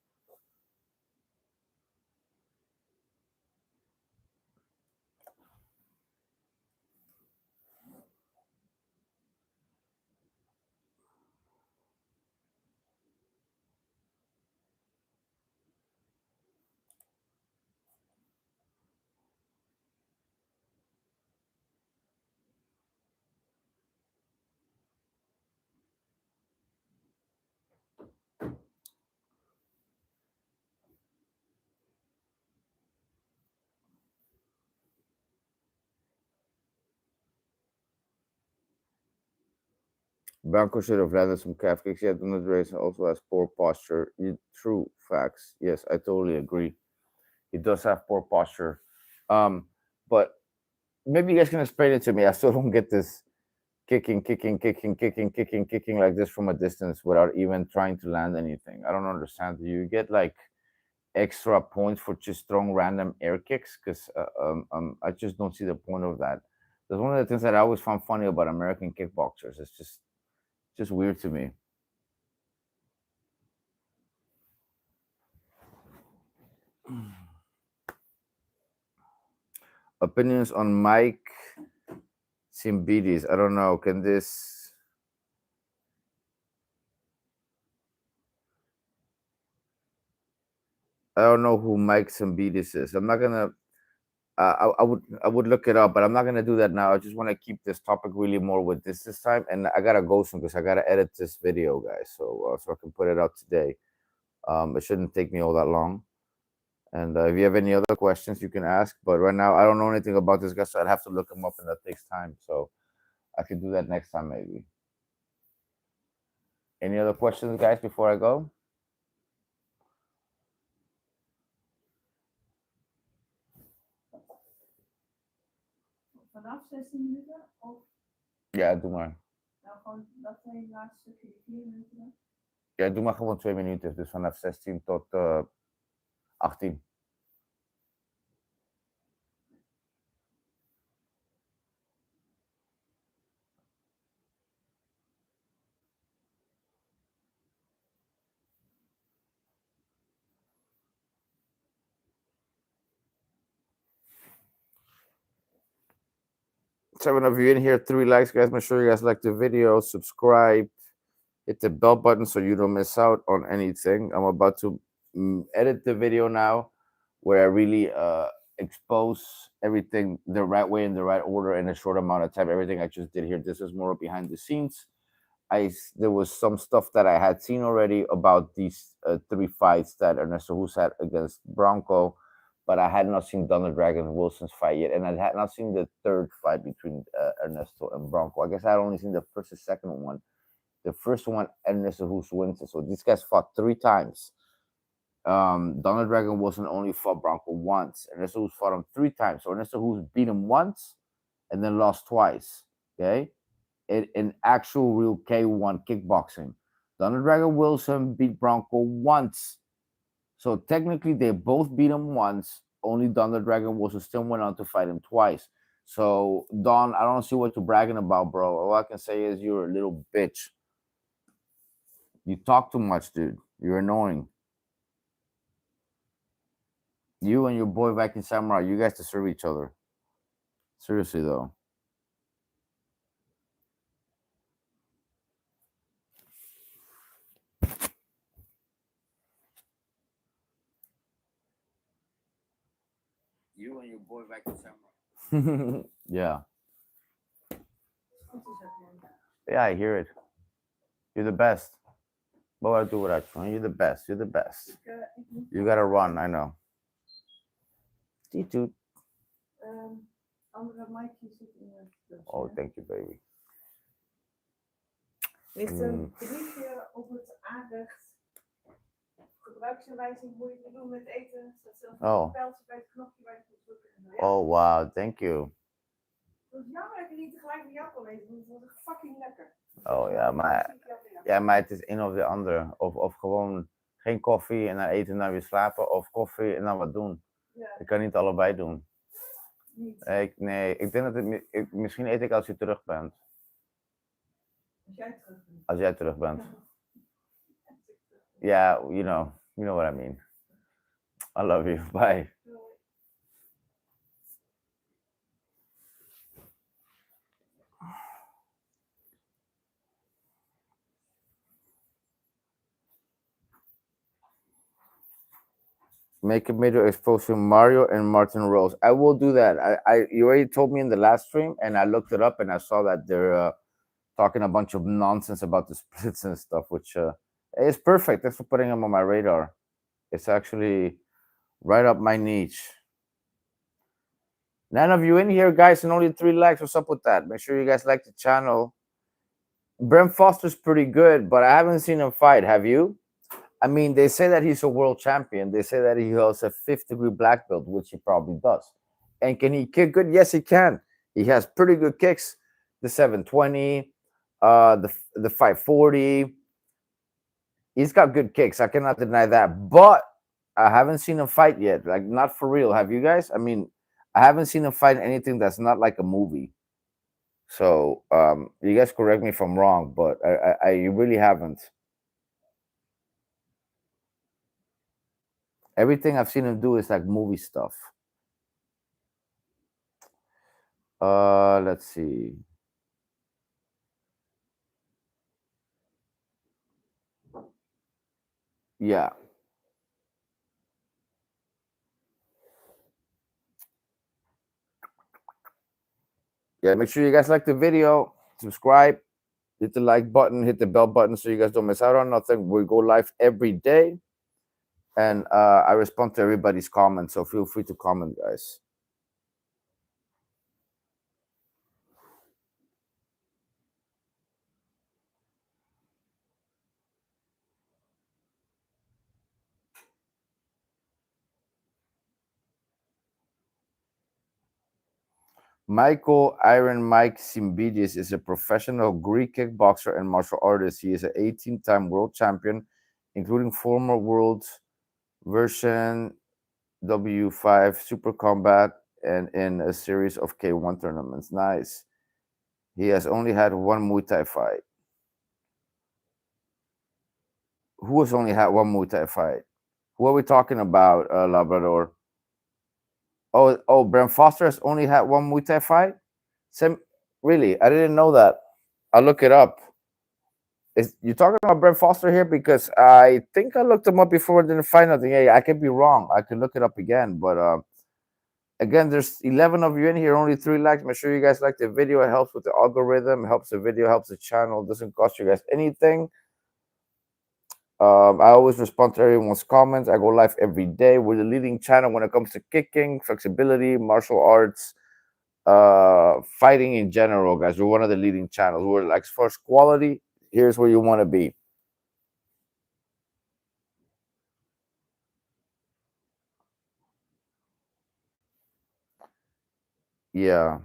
Branko should have landed some calf kicks. Yeah, Donald Dragon also has poor posture. True facts. Yes, I totally agree. He does have poor posture. But maybe you guys can explain it to me. I still don't get this kicking like this from a distance without even trying to land anything. I don't understand. Do you get like extra points for just throwing random air kicks? Because I just don't see the point of that. That's one of the things that I always found funny about American kickboxers. It's just weird to me. Opinions on Mike Simbidis. I don't know. Can this? I don't know who Mike Simbidis is. I'm not gonna. I would look it up, but I'm not gonna do that now. I just want to keep this topic really more with this time, and I gotta go soon because I gotta edit this video, guys, so I can put it out today. It shouldn't take me all that long. And if you have any other questions, you can ask. But right now, I don't know anything about this guy, so I'd have to look him up, and that takes time. So I can do that next time, maybe. Any other questions, guys, before I go? Vanaf 16 minuten? Of Ja, doe maar. nou gewoon dat twee laatste stukje, die 4 minuten dan? Ja, doe maar gewoon 2 minuten. Dus vanaf 16 tot 18. Seven of you in here, 3 likes, guys. Make sure you guys like the video, subscribe, hit the bell button so you don't miss out on anything. I'm about to edit the video now, where I really expose everything the right way in the right order in a short amount of time. Everything I just did here. This is more behind the scenes. There was some stuff that I had seen already about these 3 fights that Ernesto Hoost had against Branko, but I had not seen Donald Dragon Wilson's fight yet, and I had not seen the third fight between Ernesto and Branko. I guess I had only seen the first and second one. The first one, Ernesto Hoost wins it. So these guys fought 3 times. Donald Dragon Wilson only fought Branko once. Ernesto Hoost fought him 3 times. So Ernesto Hoost beat him once and then lost twice. Okay? In actual real K1 kickboxing. Donald Dragon Wilson beat Branko once. So technically they both beat him once. Only Donald Dragon Wilson still went on to fight him twice. So Don, I don't see what you're bragging about, bro. All I can say is you're a little bitch. You talk too much, dude. You're annoying. You and your boy Viking Samurai, you guys deserve each other. Seriously, though. You and your boy Viking Samurai. Yeah. Yeah, I hear it. You're the best. What would I do without you? You're the best. You're the best. You gotta run, I know. Dude. Andere Mikeje zit in het. Oh, thank you, baby. Ligt een briefje op het aanrecht. Gebruiksaanwijzing hoe je het moet doen met eten. Staat zelfs een pijltje bij het knopje waar je moet drukken. Oh, wow, thank you. Het was jammer dat je niet tegelijk van jou kon eten, want het was echt fucking lekker. Oh ja, maar het is een of de andere. Of gewoon geen koffie en dan eten en dan weer slapen. Of koffie en dan wat doen. Ja. Ik kan niet allebei doen. Niet. Nee, ik denk dat misschien eet ik als je terug bent. Als jij terug bent. Als jij terug bent. Ja, you know what I mean. I love you. Bye. Make a video exposing Mario and Martin Rose. I will do that. You already told me in the last stream, and I looked it up, and I saw that they're talking a bunch of nonsense about the splits and stuff, which is perfect. Thanks for putting them on my radar. It's actually right up my niche. 9 of you in here, guys, and only 3 likes. What's up with that? Make sure you guys like the channel. Brent Foster's pretty good, but I haven't seen him fight. Have you? I mean, they say that he's a world champion. They say that he holds a fifth degree black belt, which he probably does. And can he kick good? Yes, he can. He has pretty good kicks. The 720, the 540. He's got good kicks. I cannot deny that. But I haven't seen him fight yet. Like, not for real. Have you guys? I mean, I haven't seen him fight anything that's not like a movie. So you guys correct me if I'm wrong, but I really haven't. Everything I've seen him do is like movie stuff. Let's see. Yeah. Yeah, make sure you guys like the video, subscribe, hit the like button, hit the bell button so you guys don't miss out on nothing. We go live every day. And I respond to everybody's comments, so feel free to comment, guys. Michael Iron Mike Simbidis is a professional Greek kickboxer and martial artist. He is an 18-time world champion, including former world version W5 Super Combat and in a series of K1 tournaments. Nice. He has only had one Muay Thai fight. Who has only had one Muay Thai fight? Who are we talking about, Labrador? Oh, Brent Foster has only had one Muay Thai fight? Really? I didn't know that. I'll look it up. Is you talking about Brent Foster here? Because I think I looked him up before, didn't find nothing. Yeah, I could be wrong. I could look it up again. But again, there's 11 of you in here, only 3 likes. Make sure you guys like the video. It helps with the algorithm, helps the video, helps the channel. It doesn't cost you guys anything. I always respond to everyone's comments. I go live every day. We're the leading channel when it comes to kicking, flexibility, martial arts, fighting in general, guys. We're one of the leading channels. We're like, first quality, here's where you want to be. Yeah.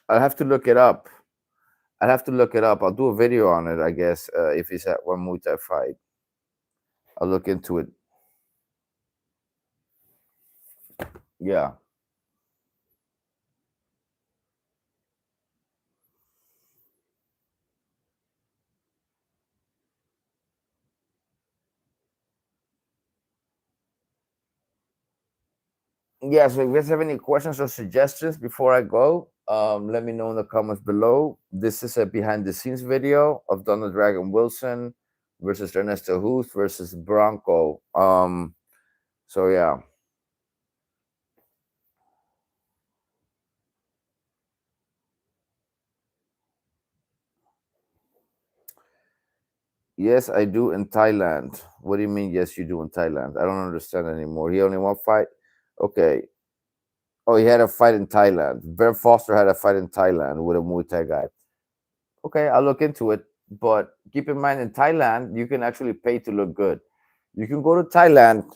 I'll have to look it up. I'll have to look it up. I'll do a video on it, I guess, if he's at one Muay Thai fight. I'll look into it. Yeah. Yeah, so if you guys have any questions or suggestions before I go, let me know in the comments below. This is a behind the scenes video of Donald Dragon Wilson versus Ernesto Hoost versus Branko. So yeah. Yes, I do in Thailand. What do you mean, yes, you do in Thailand? I don't understand anymore. He only one fight? Okay. Oh, he had a fight in Thailand. Bear Foster had a fight in Thailand with a Muay Thai guy. Okay, I'll look into it. But keep in mind, in Thailand, you can actually pay to look good. You can go to Thailand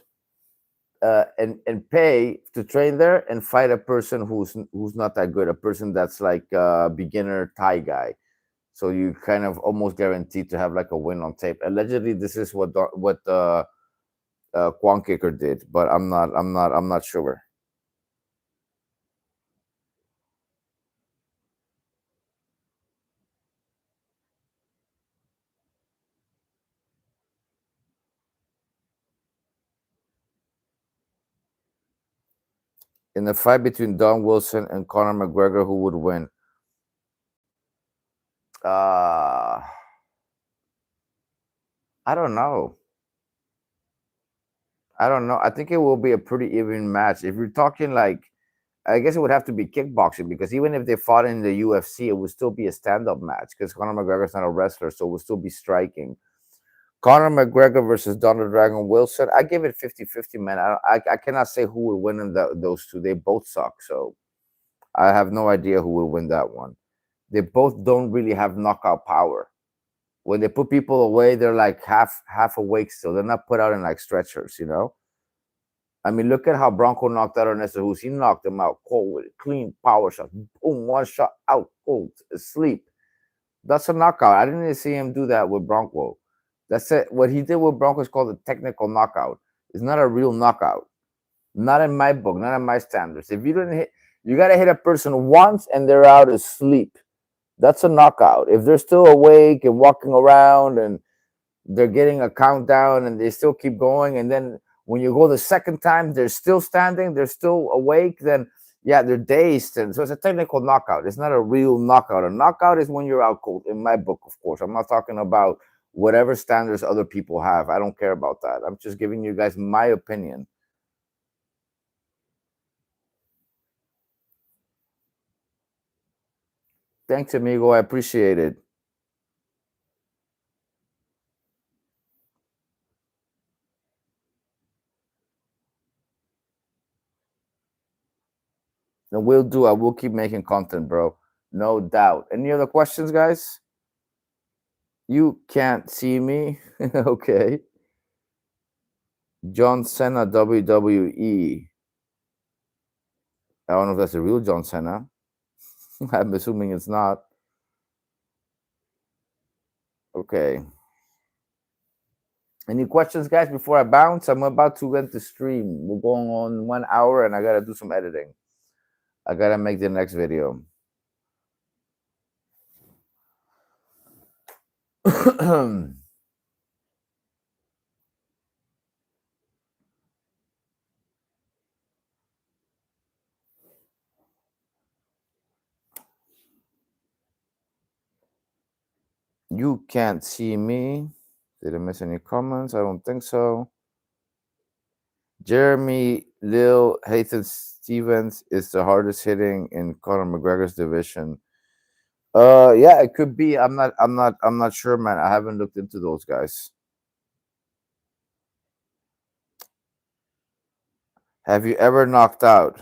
and pay to train there and fight a person who's not that good, a person that's like a beginner Thai guy. So you kind of almost guaranteed to have like a win on tape. Allegedly, this is what Quan Kicker did, but I'm not sure. In the fight between Don Wilson and Conor McGregor, who would win? I don't know. I think it will be a pretty even match. If you're talking like, I guess it would have to be kickboxing, because even if they fought in the UFC, it would still be a stand-up match because Conor McGregor's not a wrestler, so it would still be striking. Conor McGregor versus Donald Dragon Wilson, I give it 50-50, man. I cannot say who will win in those two. They both suck, so I have no idea who will win that one. They both don't really have knockout power. When they put people away, they're like half awake still. They're not put out in like stretchers, you know. I mean, look at how Branko knocked out Ernesto Hoost. He knocked him out cold with a clean power shot. Boom, one shot out cold, asleep. That's a knockout. I didn't even see him do that with Branko. That's it. What he did with Branko is called a technical knockout. It's not a real knockout. Not in my book, not in my standards. If you didn't hit, you got to hit a person once and they're out asleep. That's a knockout. If they're still awake and walking around and they're getting a countdown and they still keep going, and then when you go the second time, they're still standing, they're still awake, then yeah, they're dazed. And so it's a technical knockout. It's not a real knockout. A knockout is when you're out cold, in my book, of course. I'm not talking about whatever standards other people have. I don't care about that. I'm just giving you guys my opinion. Thanks, amigo. I appreciate it. And we'll do. I will keep making content, bro. No doubt. Any other questions, guys? You can't see me. Okay. John Cena, WWE. I don't know if that's a real John Cena. I'm assuming it's not. Okay. Any questions, guys, before I bounce? I'm about to end the stream. We're going on 1 hour and I got to do some editing. I got to make the next video. You can't see me. Did I miss any comments? I don't think so. Jeremy Lil Hathan Stevens is the hardest hitting in Conor McGregor's division. Yeah, it could be. I'm not sure, man. I haven't looked into those guys. Have you ever knocked out?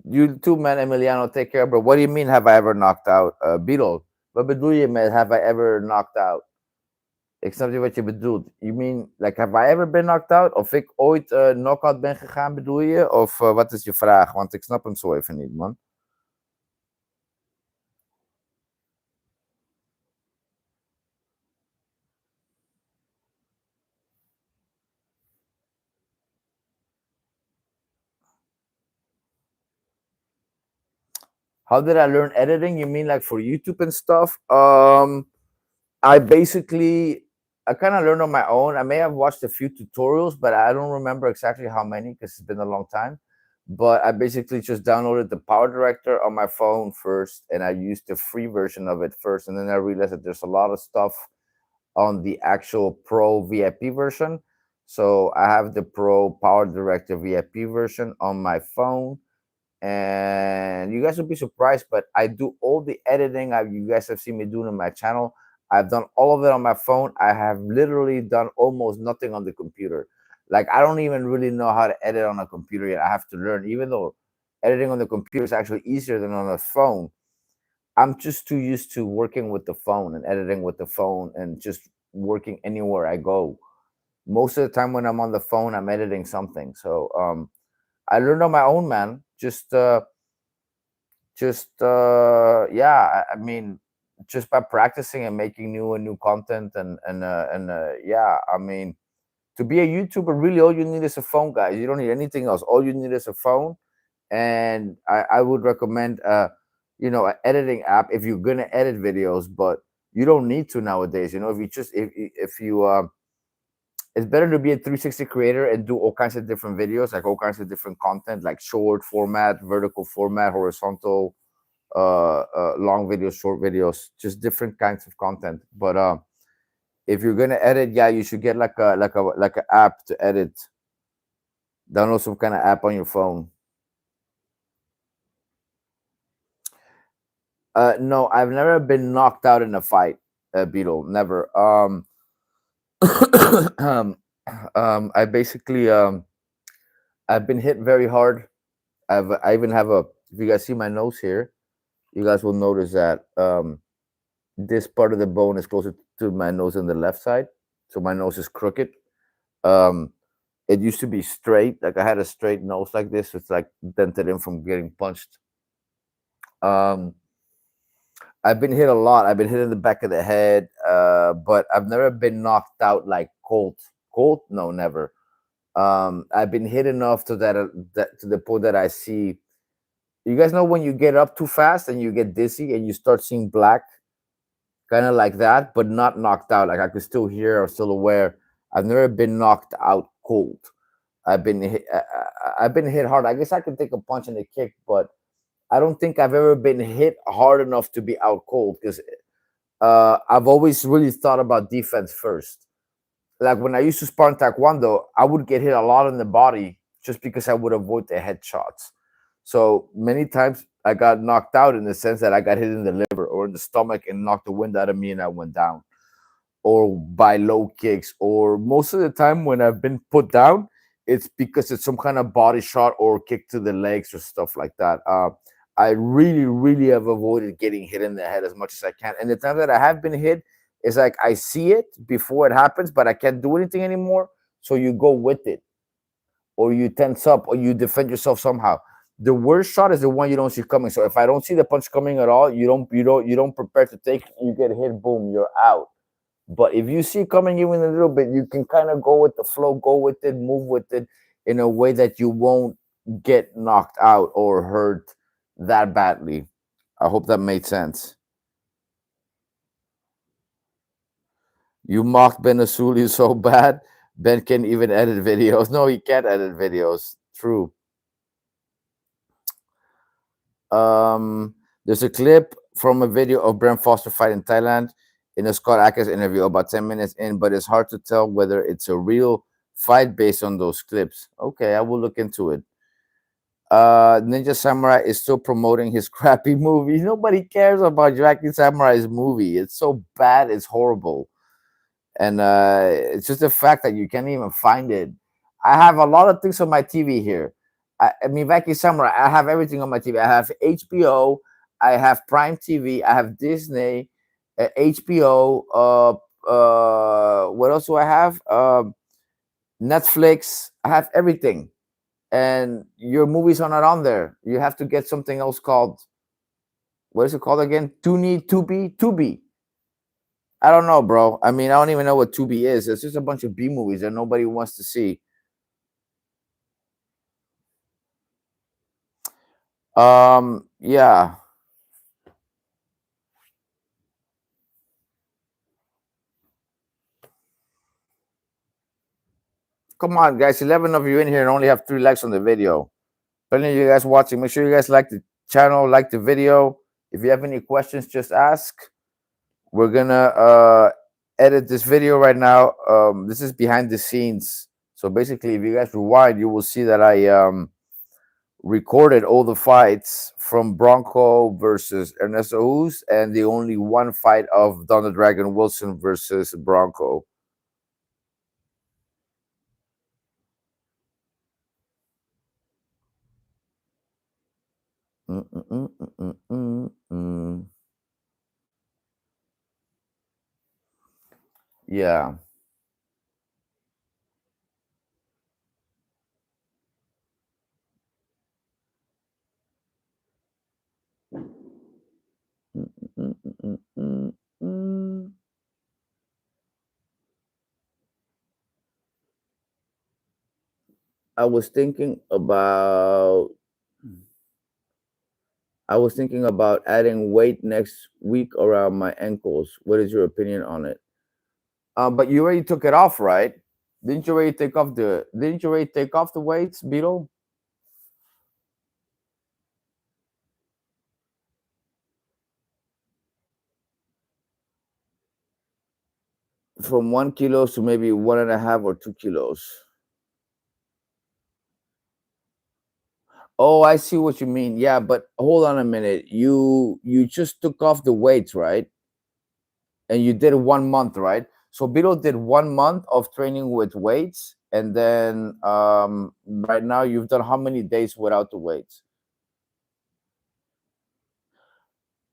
You too, man, Emiliano. Take care, bro. What do you mean? Have I ever knocked out? Beetle. What bedoel je met have I ever knocked out? Ik snap niet wat je bedoelt. You mean, like, have I ever been knocked out? Of ik ooit knockout ben gegaan, bedoel je? Of wat is je vraag? Want ik snap hem zo even niet, man. How did I learn editing? You mean like for YouTube and stuff? I kind of learned on my own. I may have watched a few tutorials, but I don't remember exactly how many because it's been a long time. But I basically just downloaded the Power Director on my phone first, and I used the free version of it first. And then I realized that there's a lot of stuff on the actual Pro VIP version. So I have the Pro Power Director VIP version on my phone. And you guys will be surprised, but I do all the editing you guys have seen me doing on my channel. I've done all of it on my phone. I have literally done almost nothing on the computer. Like, I don't even really know how to edit on a computer yet. I have to learn, even though editing on the computer is actually easier than on a phone. I'm just too used to working with the phone and editing with the phone and just working anywhere I go. Most of the time when I'm on the phone, I'm editing something. So I learned on my own, man. Yeah, I mean, just by practicing and making new content and yeah, I mean, to be a YouTuber, really all you need is a phone, guys. You don't need anything else. All you need is a phone. And I would recommend an editing app if you're gonna edit videos, but you don't need to nowadays. If you it's better to be a 360 creator and do all kinds of different videos, like all kinds of different content, like short format, vertical format, horizontal, long videos, short videos, just different kinds of content. But if you're gonna edit, yeah, you should get like a app to edit. Download some kind of app on your phone. No, I've never been knocked out in a fight, Beetle. Never. I basically I've been hit very hard. I even have a if you guys see my nose here, you guys will notice that this part of the bone is closer to my nose on the left side, so my nose is crooked. Um, it used to be straight, like I had a straight nose like this. It's like dented in from getting punched. Um, I've been hit a lot. I've been hit in the back of the head, but I've never been knocked out like cold. Cold? No, never. I've been hit enough to that to the point that I see. You guys know when you get up too fast and you get dizzy and you start seeing black, kind of like that, but not knocked out. Like I could still hear or still aware. I've never been knocked out cold. I've been hit hard. I guess I can take a punch and a kick, but I don't think I've ever been hit hard enough to be out cold because I've always really thought about defense first. Like when I used to spar in Taekwondo, I would get hit a lot in the body just because I would avoid the headshots. So many times I got knocked out in the sense that I got hit in the liver or in the stomach and knocked the wind out of me and I went down, or by low kicks, or most of the time when I've been put down, it's because it's some kind of body shot or kick to the legs or stuff like that. I really, really have avoided getting hit in the head as much as I can. And the time that I have been hit, it's like I see it before it happens, but I can't do anything anymore. So you go with it, or you tense up, or you defend yourself somehow. The worst shot is the one you don't see coming. So if I don't see the punch coming at all, you don't prepare to take. You get hit, boom, you're out. But if you see coming even a little bit, you can kind of go with the flow, go with it, move with it in a way that you won't get knocked out or hurt that badly. I hope that made sense. You mocked Ben Asuli so bad. Ben can even edit videos. No, he can't edit videos. True. There's a clip from a video of Brent Foster fight in Thailand in a Scott Atkins interview about 10 minutes in, but it's hard to tell whether it's a real fight based on those clips. Okay, I will look into it. Ninja Samurai is still promoting his crappy movie. Nobody cares about Jackie Samurai's movie. It's so bad, it's horrible. And it's just the fact that you can't even find it. I have a lot of things on my TV here. I mean, Jackie Samurai, I have everything on my TV. I have HBO, I have Prime TV, I have Disney, HBO. What else do I have? Netflix. I have everything, and your movies are not on there. You have to get something else called, what is it called again? Tubi. I don't know, bro. I mean, I don't even know what Tubi is. It's just a bunch of B movies that nobody wants to see. Yeah. Come on, guys. 11 of you in here and only have 3 likes on the video. Plenty of you guys watching. Make sure you guys like the channel, like the video. If you have any questions, just ask. We're gonna edit this video right now. This is behind the scenes. So basically, if you guys rewind, you will see that I recorded all the fights from Branko versus Ernesto Hoost and the only one fight of Don the Dragon Wilson versus Branko. Yeah. I was thinking about adding weight next week around my ankles. What is your opinion on it? But you already took it off, right? Didn't you already take off the weights, Beetle? From 1 kilo to maybe 1.5 or 2 kilos. Oh, I see what you mean. Yeah, but hold on a minute. You just took off the weights, right? And you did 1 month, right? So Beetle did 1 month of training with weights, and then right now you've done how many days without the weights?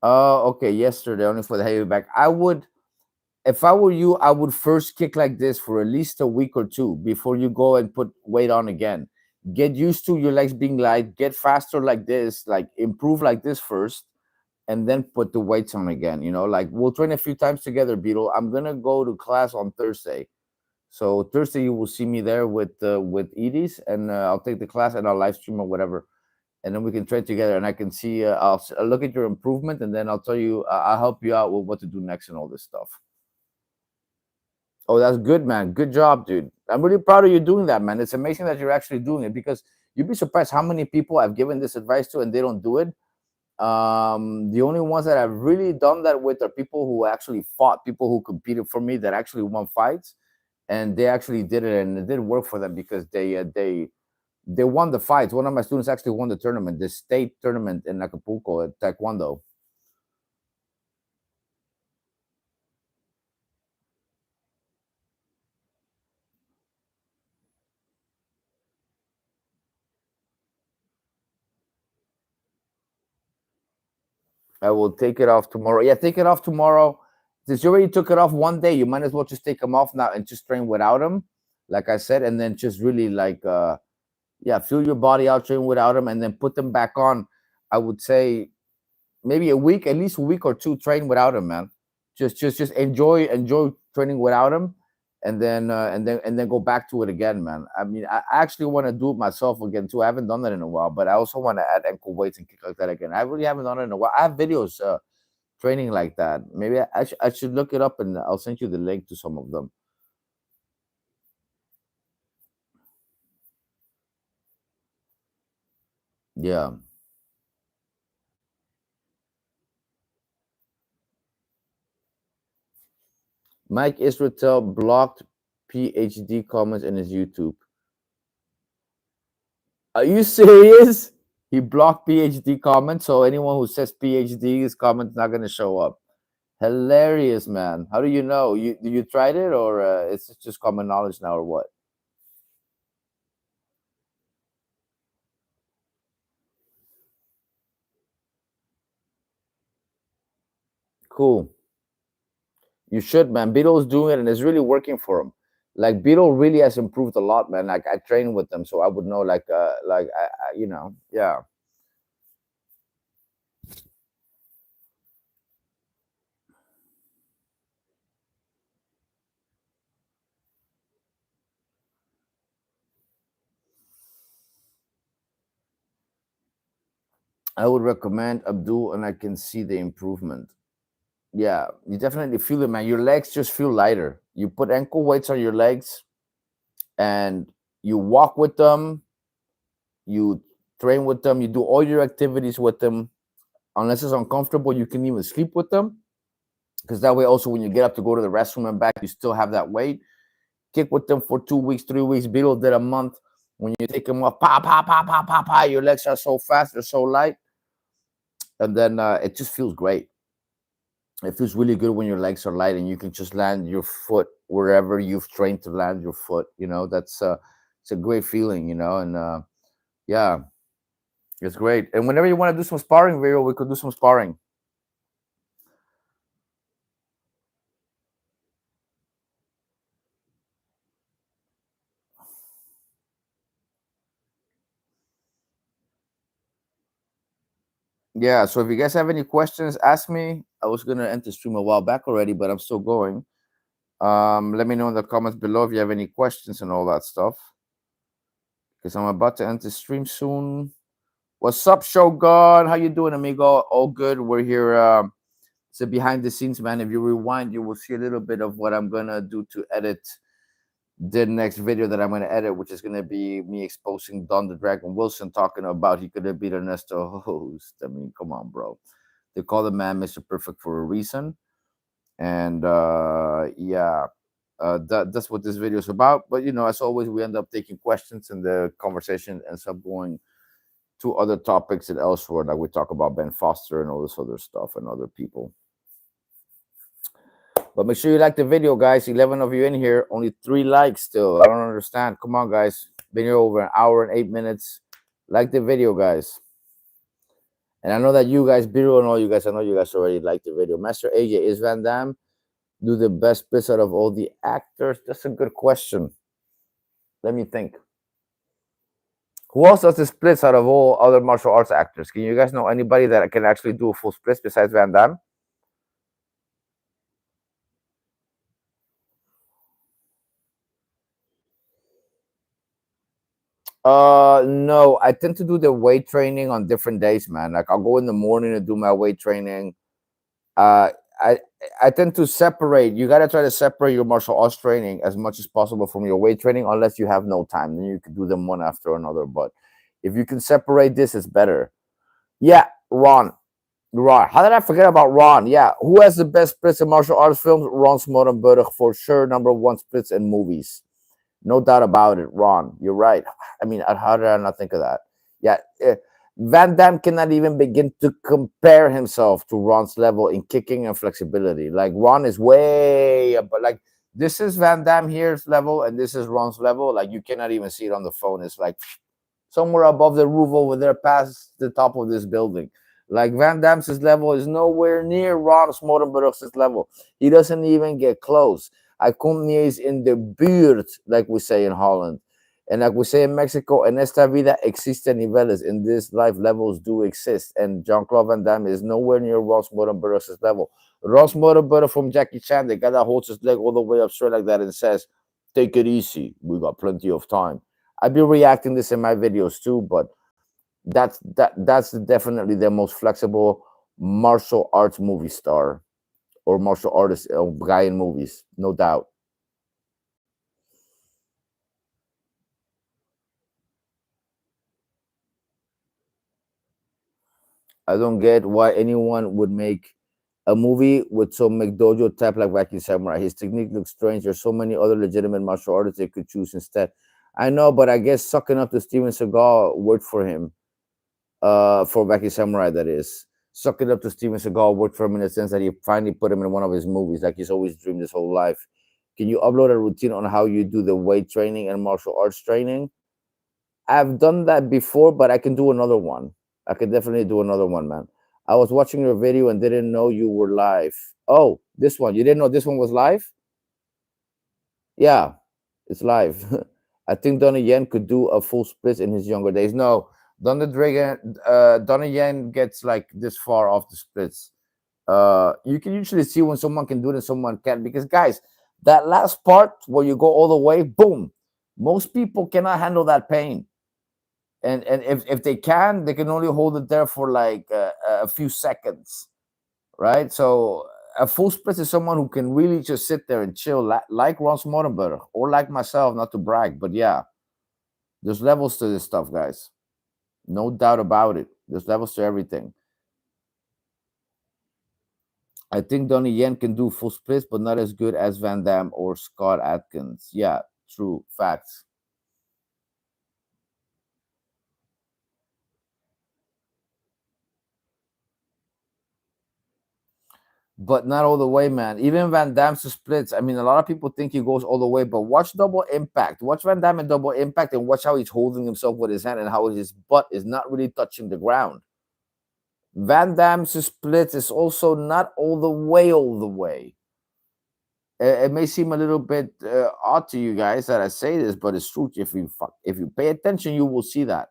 Oh, okay. Yesterday, only for the heavy back. I would, if I were you, I would first kick like this for at least a week or two before you go and put weight on again. Get used to your legs being light. Get faster like this. Like improve like this first, and then put the weights on again. You know, like we'll train a few times together, Beetle. I'm gonna go to class on Thursday. So Thursday you will see me there with Edie's, and I'll take the class and I'll live stream or whatever, and then we can train together. And I can see I'll look at your improvement, and then I'll tell you I'll help you out with what to do next and all this stuff. Oh, that's good, man. Good job, dude. I'm really proud of you doing that, man. It's amazing that you're actually doing it because you'd be surprised how many people I've given this advice to and they don't do it. The only ones that I've really done that with are people who actually fought, people who competed for me that actually won fights, and they actually did it, and it did work for them because they won the fights. One of my students actually won the tournament, the state tournament in Acapulco at Taekwondo. I will take it off tomorrow. Yeah, take it off tomorrow. Since you already took it off one day, you might as well just take them off now and just train without them, like I said, and then just really like yeah, feel your body out, train without them, and then put them back on. I would say maybe a week, at least a week or two, train without them, man. Just enjoy training without them, and then go back to it again, man. I mean, I actually want to do it myself again too. I haven't done that in a while, but I also want to add ankle weights and kick like that again. I really haven't done it in a while. I have videos training like that. Maybe I should look it up and I'll send you the link to some of them. Yeah. Mike Israel blocked PhD comments in his YouTube. Are you serious? He blocked PhD comments, so anyone who says PhD, his comment's not gonna show up. Hilarious, man. How do you know? You tried it, or it's just common knowledge now, or what? Cool. You should, man. Beetle's doing it, and it's really working for him. Like Beetle really has improved a lot, man. Like I train with them, so I would know. Like you know, yeah. I would recommend Abdul, and I can see the improvement. Yeah, you definitely feel it, man. Your legs just feel lighter. You put ankle weights on your legs, and you walk with them. You train with them. You do all your activities with them. Unless it's uncomfortable, you can even sleep with them. Because that way, also, when you get up to go to the restroom and back, you still have that weight. Kick with them for 2 weeks, 3 weeks. Beetle did a month. When you take them off, pa pa pa pa pa pa, your legs are so fast, they're so light, and then it just feels great. It feels really good when your legs are light and you can just land your foot wherever you've trained to land your foot. You know, that's it's a great feeling. You know, and yeah, it's great. And whenever you want to do some sparring, Vero, we could do some sparring. Yeah, so if you guys have any questions, ask me. I was gonna end the stream a while back already, but I'm still going. Let me know in the comments below if you have any questions and all that stuff. Because I'm about to end the stream soon. What's up, Shogun? How you doing, amigo? All good. We're here. So behind the scenes, man. If you rewind, you will see a little bit of what I'm gonna do to edit the next video that I'm gonna edit, which is gonna be me exposing Don the Dragon Wilson, talking about he could have beat Ernesto Hoost. I mean, come on, bro. They call the man Mr. Perfect for a reason, and yeah, that's what this video is about. But you know, as always, we end up taking questions, and the conversation ends up going to other topics and elsewhere. Like we talk about Ben Foster and all this other stuff and other people. But make sure you like the video, guys. 11 of you in here, only 3 likes still. I don't understand. Come on, guys. Been here over an hour and 8 minutes. Like the video, guys. And I know that you guys, Biro and all you guys, I know you guys already liked the video. Master AJ, is Van Damme do the best splits out of all the actors? That's a good question. Let me think. Who else does the splits out of all other martial arts actors? Can you guys know anybody that can actually do a full splits besides Van Damme? No, I tend to do the weight training on different days, man. Like I'll go in the morning and do my weight training. Uh, I I tend to separate. You gotta try to separate your martial arts training as much as possible from your weight training, unless you have no time. Then you can do them one after another. But if you can separate this, it's better. Yeah, Ron. Ron. How did I forget about Ron? Yeah, who has the best splits in martial arts films? Ron Smoltenberg for sure. Number one splits in movies. No doubt about it, Ron. You're right. I mean, how did I not think of that? Yeah, Van Damme cannot even begin to compare himself to Ron's level in kicking and flexibility. Like Ron is way up, but like this is Van Damme here's level, and this is Ron's level. Like you cannot even see it on the phone. It's like somewhere above the roof over there, past the top of this building. Like Van Damme's level is nowhere near Ron Smoltenberg's level. He doesn't even get close. I kom niet eens in de buurt, like we say in Holland. And like we say in Mexico, en esta vida existen niveles. In this life, levels do exist. And Jean-Claude Van Damme is nowhere near Ross Smoltenberg's level. Ross Smoltenberg from Jackie Chan, the guy that holds his leg all the way up straight like that and says, take it easy. We got plenty of time. I've been reacting this in my videos too, but that's definitely the most flexible martial arts movie star or martial artist guy in movies, no doubt. I don't get why anyone would make a movie with some McDojo type like Wacky Samurai. His technique looks strange. There's so many other legitimate martial artists they could choose instead. I know, but I guess sucking up to Steven Seagal worked for him. For Wacky Samurai, that is. Sucking up to Steven Seagal worked for him in the sense that he finally put him in one of his movies, like he's always dreamed his whole life. Can you upload a routine on how you do the weight training and martial arts training? I've done that before, but I can do another one. I can definitely do another one, man. I was watching your video and didn't know you were live. Oh, this one. You didn't know this one was live? Yeah, it's live. I think Donnie Yen could do a full split in his younger days. No, Donnie Yen gets like this far off the splits. You can usually see when someone can do it and someone can't. Because guys, that last part where you go all the way, boom. Most people cannot handle that pain. And if they can only hold it there for like a few seconds, right? So a full split is someone who can really just sit there and chill, like Ron Smoltenberg or like myself, not to brag, but yeah, there's levels to this stuff, guys. No doubt about it. There's levels to everything. I think Donnie Yen can do full splits, but not as good as Van Damme or Scott Atkins. Yeah, true. Facts. But not all the way, man. Even Van Damme's splits. I mean, a lot of people think he goes all the way, but watch Double Impact. Watch Van Damme in Double Impact and watch how he's holding himself with his hand and how his butt is not really touching the ground. Van Damme's splits is also not all the way, all the way. It may seem a little bit odd to you guys that I say this, but it's true. If you pay attention, you will see that.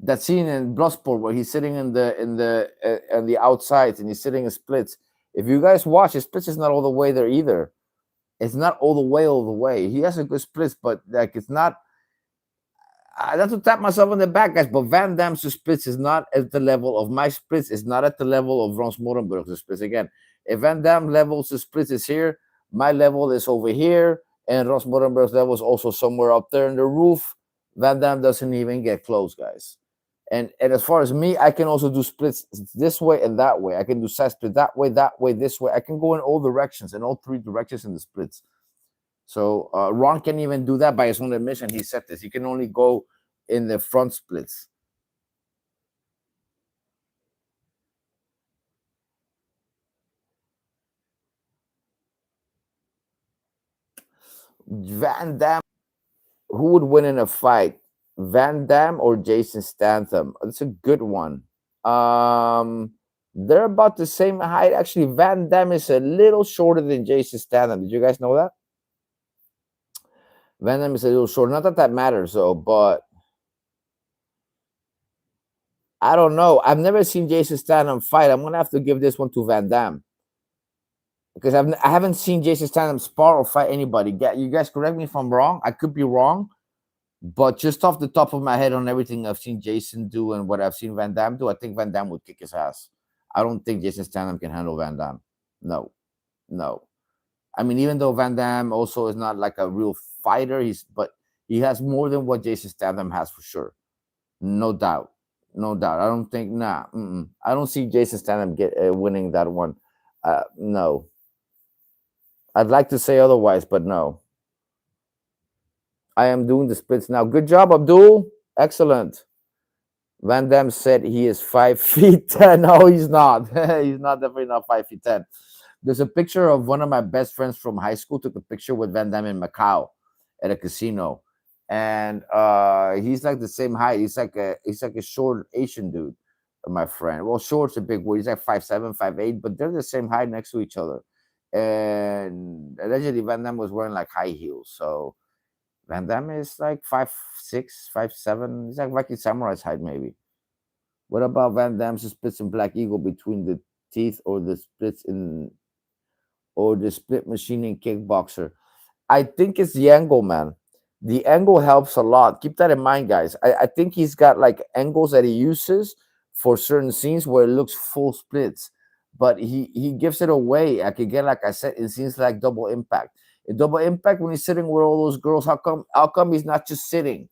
That scene in Bloodsport where he's sitting in the outside and he's sitting in splits. If you guys watch, his splits is not all the way there either. It's not all the way. He has a good splits, but like it's not. I have to tap myself on the back, guys. But Van Damme's splits is not at the level of my splits. It's not at the level of Ron Smoltenberg's splits. Again, if Van Damme levels the splits is here, my level is over here, and Ron Smoltenberg's level is also somewhere up there in the roof. Van Damme doesn't even get close, guys. And as far as me, I can also do splits this way and that way. I can do side split that way, this way. I can go in all directions, in all three directions in the splits. So Ron can't even do that by his own admission. He said this. He can only go in the front splits. Van Damme, who would win in a fight? Van Damme or Jason Statham? That's a good one. They're about the same height. Actually, Van Damme is a little shorter than Jason Statham. Did you guys know that? Van Damme is a little shorter. Not that that matters though, but I don't know. I've never seen Jason Statham fight. I'm gonna have to give this one to Van Damme because I haven't seen Jason Statham spar or fight anybody. You guys correct me if I'm wrong. I could be wrong, but just off the top of my head on everything I've seen Jason do and what I've seen Van Damme do, I think Van Damme would kick his ass. I don't think Jason Statham can handle Van Damme. No, no. I mean, even though Van Damme also is not like a real fighter, but he has more than what Jason Statham has for sure. No doubt. No doubt. I don't think, I don't see Jason Statham winning that one. No. I'd like to say otherwise, but no. I am doing the splits now. Good job, Abdul. Excellent. Van Damme said he is 5'10". No, he's not. He's not, definitely not 5'10". There's a picture of one of my best friends from high school. Took a picture with Van Damme in Macau at a casino, and he's like the same height. He's like a short Asian dude, my friend. Well, short's a big word. He's like 5'7", 5'8", but they're the same height next to each other. And allegedly, Van Damme was wearing like high heels. So Van Damme is like 5'6", 5'7". He's like Viking Samurai's height, maybe. What about Van Damme's splits in Black Eagle between the teeth, or the split machine in Kickboxer? I think it's the angle, man. The angle helps a lot. Keep that in mind, guys. I think he's got like angles that he uses for certain scenes where it looks full splits, but he gives it away. Like again, like I said, in scenes like Double Impact. In Double Impact, when he's sitting with all those girls, how come he's not just sitting?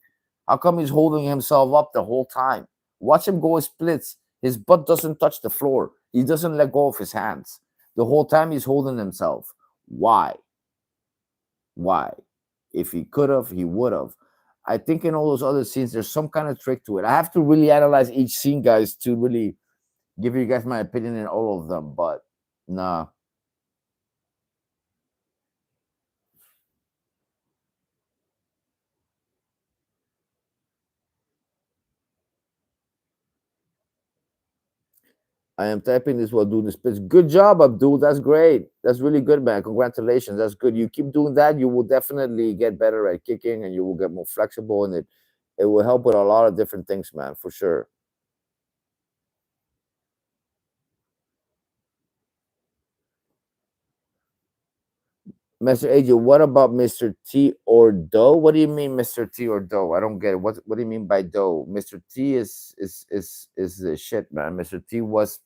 How come he's holding himself up the whole time? Watch him go in splits. His butt doesn't touch the floor. He doesn't let go of his hands. The whole time he's holding himself. Why? Why? If he could have, he would have. I think in all those other scenes, there's some kind of trick to it. I have to really analyze each scene, guys, to really give you guys my opinion in all of them. But nah. I am typing this while doing the splits. Good job, Abdul. That's great. That's really good, man. Congratulations. That's good. You keep doing that, you will definitely get better at kicking, and you will get more flexible, and it will help with a lot of different things, man, for sure. Mr. AJ, what about Mr. T or Doe? What do you mean, Mr. T or Doe? I don't get it. What do you mean by Doe? Mr. T is the shit, man. Mr. T was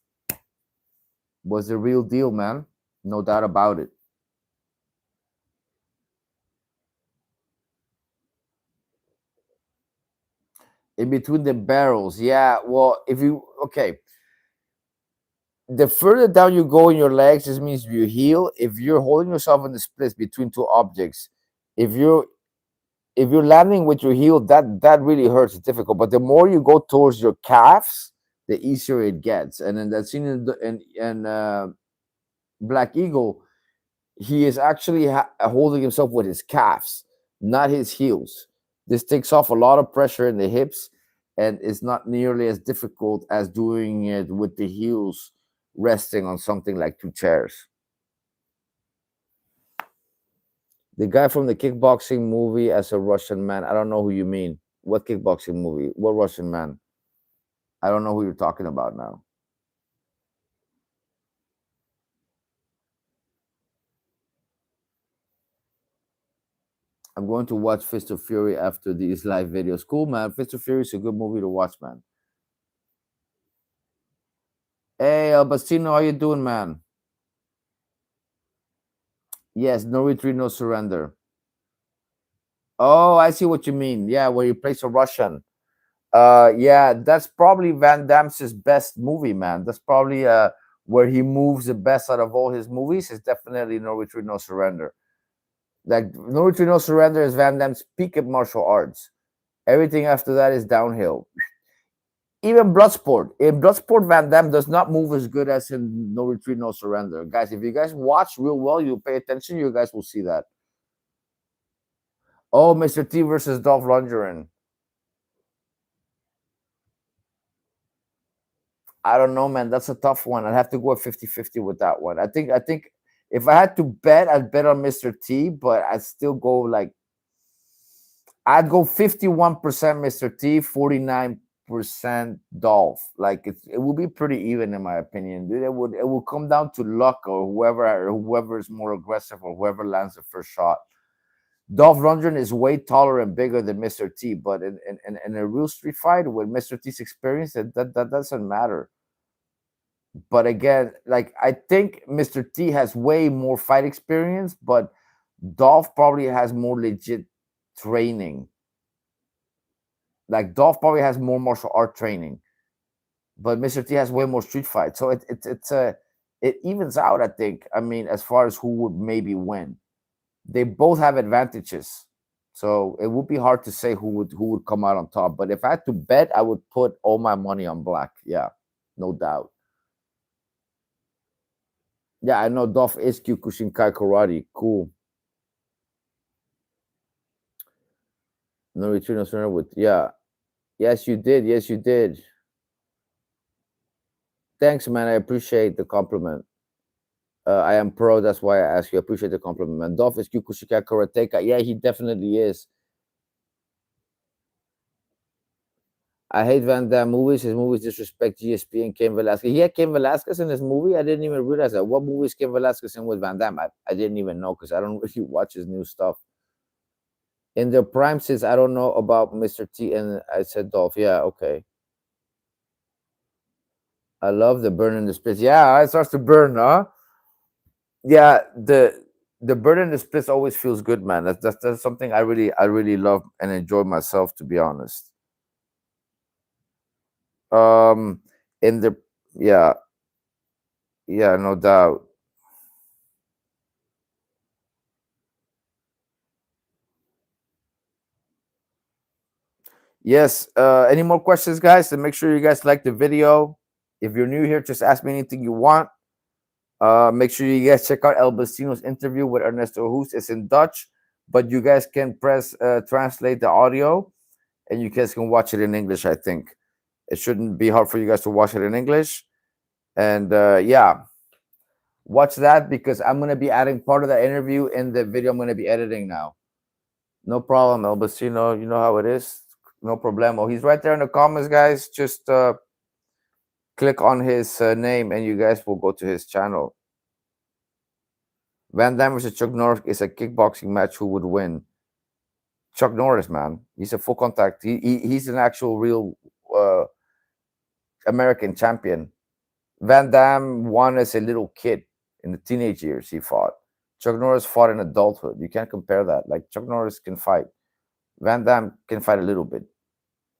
the real deal, man. No doubt about it. In between the barrels, yeah. Well, if you the further down you go in your legs, this means you heal. If you're holding yourself in the splits between two objects, if you're landing with your heel, that really hurts. It's difficult. But the more you go towards your calves, the easier it gets. And in that scene in Black Eagle, he is actually holding himself with his calves, not his heels. This takes off a lot of pressure in the hips, and it's not nearly as difficult as doing it with the heels resting on something like two chairs. The guy from the kickboxing movie as a Russian man. I don't know who you mean. What kickboxing movie? What Russian man? I don't know who you're talking about now. I'm going to watch Fist of Fury after these live videos. Cool, man. Fist of Fury is a good movie to watch, man. Hey, Albastino, how you doing, man? Yes, no retreat, no surrender. Oh, I see what you mean. Yeah, where he plays a Russian. Yeah, that's probably Van Damme's best movie, man. That's probably where he moves the best out of all his movies. Is definitely No Retreat, No Surrender. Like No Retreat, No Surrender is Van Damme's peak at martial arts. Everything after that is downhill. Even Bloodsport. In Bloodsport, Van Damme does not move as good as in No Retreat, No Surrender. Guys, if you guys watch real well, you pay attention, you guys will see that. Oh, Mr. T versus Dolph Lundgren. I don't know, man. That's a tough one. I'd have to go at 50-50 with that one. I think if I had to bet, I'd bet on Mr. T, but I'd still go like I'd go 51% Mr. T, 49% Dolph. Like it would be pretty even in my opinion. Dude, it would come down to luck or whoever is more aggressive or whoever lands the first shot. Dolph Lundgren is way taller and bigger than Mr. T, but in a real street fight with Mr. T's experience, that doesn't matter. But again, like I think Mr. T has way more fight experience, but Dolph probably has more legit training. Like Dolph probably has more martial art training, but Mr. T has way more street fight. So it evens out, I think. I mean, as far as who would maybe win. They both have advantages. So it would be hard to say who would come out on top. But if I had to bet, I would put all my money on black. Yeah, no doubt. Yeah, I know Dolph is Kyokushinkai karate. Cool. No return, no surrender with yeah. Yes, you did. Yes, you did. Thanks, man. I appreciate the compliment. I am pro. That's why I ask you. I appreciate the compliment, man. Dolph is Kyokushinkai karateka. Yeah, he definitely is. I hate Van Damme movies. His movies disrespect GSP and Cain Velasquez. He had Cain Velasquez in his movie. I didn't even realize that. What movie is Cain Velasquez in with Van Damme? I didn't even know because I don't really watch his new stuff. In their prime, since I don't know about Mr. T, and I said Dolph. Yeah, okay. I love the burn in the splits. Yeah, it starts to burn, huh? Yeah, the burn in the splits always feels good, man. That's something I really love and enjoy myself, to be honest. Um, in the yeah, yeah, no doubt. Yes. Any more questions, guys? And make sure you guys like the video. If you're new here, just ask me anything you want. Make sure you guys check out El Vecino's interview with Ernesto Hoost. It's in Dutch, but you guys can press translate the audio, and you guys can watch it in English. I think it shouldn't be hard for you guys to watch it in English. And yeah, watch that because I'm gonna be adding part of that interview in the video I'm gonna be editing now. No problem, El Vecino. You know how it is. No problemo. He's right there in the comments, guys. Just click on his name and you guys will go to his channel. Van Damme versus Chuck Norris is a kickboxing match. Who would win? Chuck Norris, man. He's a full contact. He's an actual real American champion. Van Damme won as a little kid in the teenage years. He fought. Chuck Norris fought in adulthood. You can't compare that. Like Chuck Norris can fight. Van Damme can fight a little bit.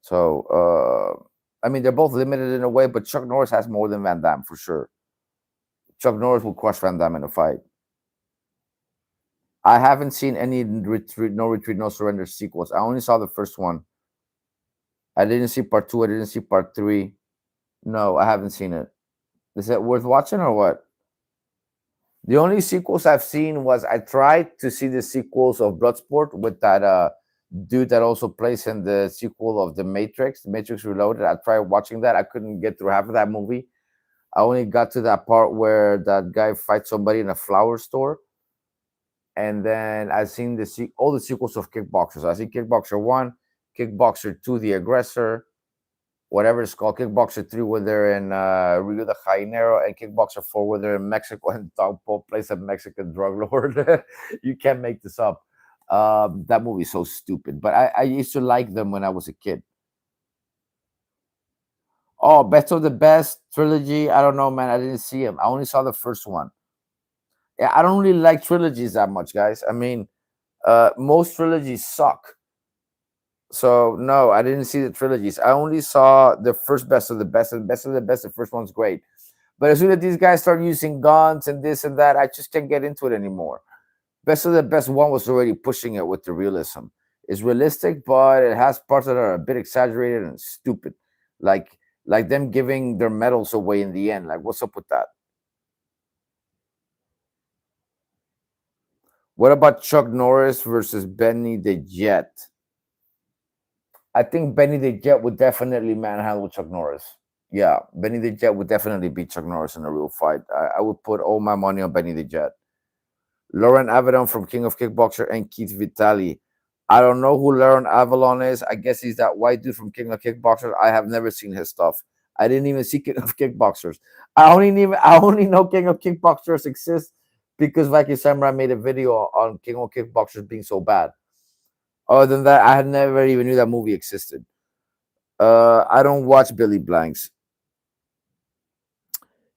So I mean, they're both limited in a way, but Chuck Norris has more than Van Damme for sure. Chuck Norris will crush Van Damme in a fight. I haven't seen any No Retreat, No Surrender sequels. I only saw the first one. I didn't see part 2. I didn't see part 3. No, I haven't seen it. Is it worth watching or what? The only sequels I've seen was I tried to see the sequels of Bloodsport with that dude that also plays in the sequel of The Matrix Reloaded. I tried watching that. I couldn't get through half of that movie. I only got to that part where that guy fights somebody in a flower store. And then I've seen all the sequels of Kickboxers. I see Kickboxer 1, Kickboxer 2, The Aggressor, whatever it's called, Kickboxer 3 when they're in Rio de Janeiro, and Kickboxer 4 when they're in Mexico and Dogpo plays a Mexican drug lord. You can't make this up. That movie's so stupid. But I used to like them when I was a kid. Oh, Best of the Best trilogy. I don't know, man. I didn't see them. I only saw the first one. Yeah, I don't really like trilogies that much, guys. I mean, most trilogies suck. So no, I didn't see the trilogies. I only saw the first Best of the Best, and Best of the Best. The first one's great, but as soon as these guys start using guns and this and that, I just can't get into it anymore. Best of the Best one was already pushing it with the realism. It's realistic, but it has parts that are a bit exaggerated and stupid, like them giving their medals away in the end. Like, what's up with that? What about Chuck Norris versus Benny the Jet? I think Benny the Jet would definitely manhandle Chuck Norris. Yeah, Benny the Jet would definitely beat Chuck Norris in a real fight. I would put all my money on Benny the Jet. Lauren Avedon from King of Kickboxer and Keith Vitali. I don't know who Lauren Avalon is. I guess he's that white dude from King of Kickboxers. I have never seen his stuff. I didn't even see King of Kickboxers. I only know King of Kickboxers exists because Viking Samurai made a video on King of Kickboxers being so bad. Other than that, I had never even knew that movie existed. I don't watch Billy Blanks.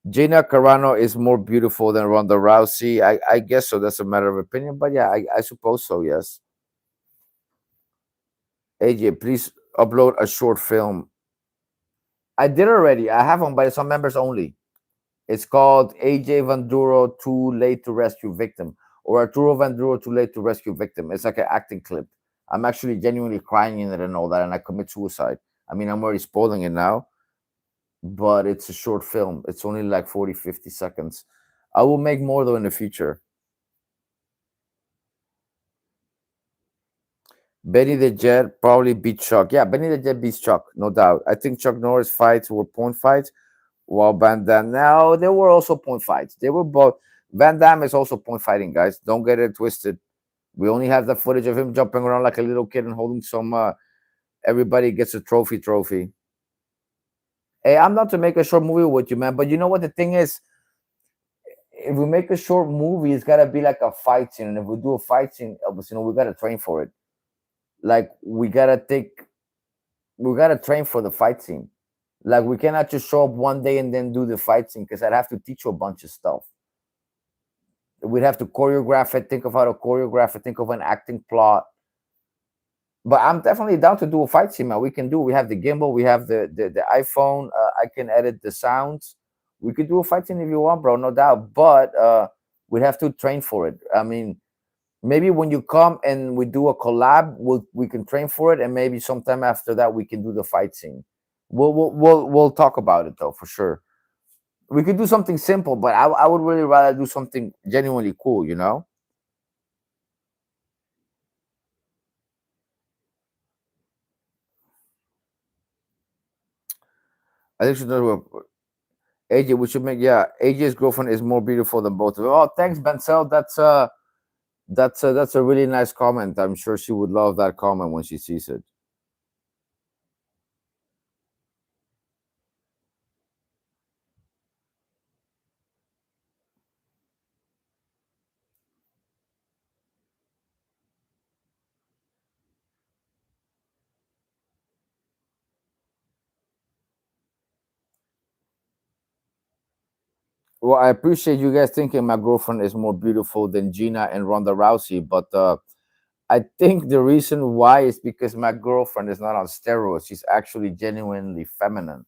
Gina Carano is more beautiful than Ronda Rousey. I guess so. That's a matter of opinion, but yeah, I suppose so. Yes. AJ, please upload a short film. I did already. I have one, but it's on members only. It's called AJ Vanduro Too Late to Rescue Victim, or Arturo Vanduro Too Late to Rescue Victim. It's like an acting clip. I'm actually genuinely crying in it and all that, and I commit suicide. I mean, I'm already spoiling it now, but it's a short film. It's only like 40, 50 seconds. I will make more though in the future. Benny the Jet probably beat Chuck. Yeah, Benny the Jet beats Chuck, no doubt. I think Chuck Norris fights were point fights, while Van Damme. Now there were also point fights. They were both. Van Damme is also point fighting, guys. Don't get it twisted. We only have the footage of him jumping around like a little kid and holding some. Everybody gets a trophy. Hey, I'm not to make a short movie with you, man. But you know what the thing is? If we make a short movie, it's gotta be like a fight scene. And if we do a fight scene, we gotta train for it. Like we gotta train for the fight scene. Like we cannot just show up one day and then do the fight scene because I'd have to teach you a bunch of stuff. We'd have to choreograph it, think of how to choreograph it, think of an acting plot. But I'm definitely down to do a fight scene, man. We can do. We have the gimbal, we have the iPhone. I can edit the sounds. We could do a fight scene if you want, bro, no doubt. But we'd have to train for it. I mean, maybe when you come and we do a collab, we can train for it, and maybe sometime after that we can do the fight scene. We'll talk about it though for sure. We could do something simple, but I would really rather do something genuinely cool, you know? I think AJ, we should make AJ's girlfriend is more beautiful than both of them. Oh, thanks, Bencel. That's a really nice comment. I'm sure she would love that comment when she sees it. Well, I appreciate you guys thinking my girlfriend is more beautiful than Gina and Ronda Rousey, but I think the reason why is because my girlfriend is not on steroids. She's actually genuinely feminine.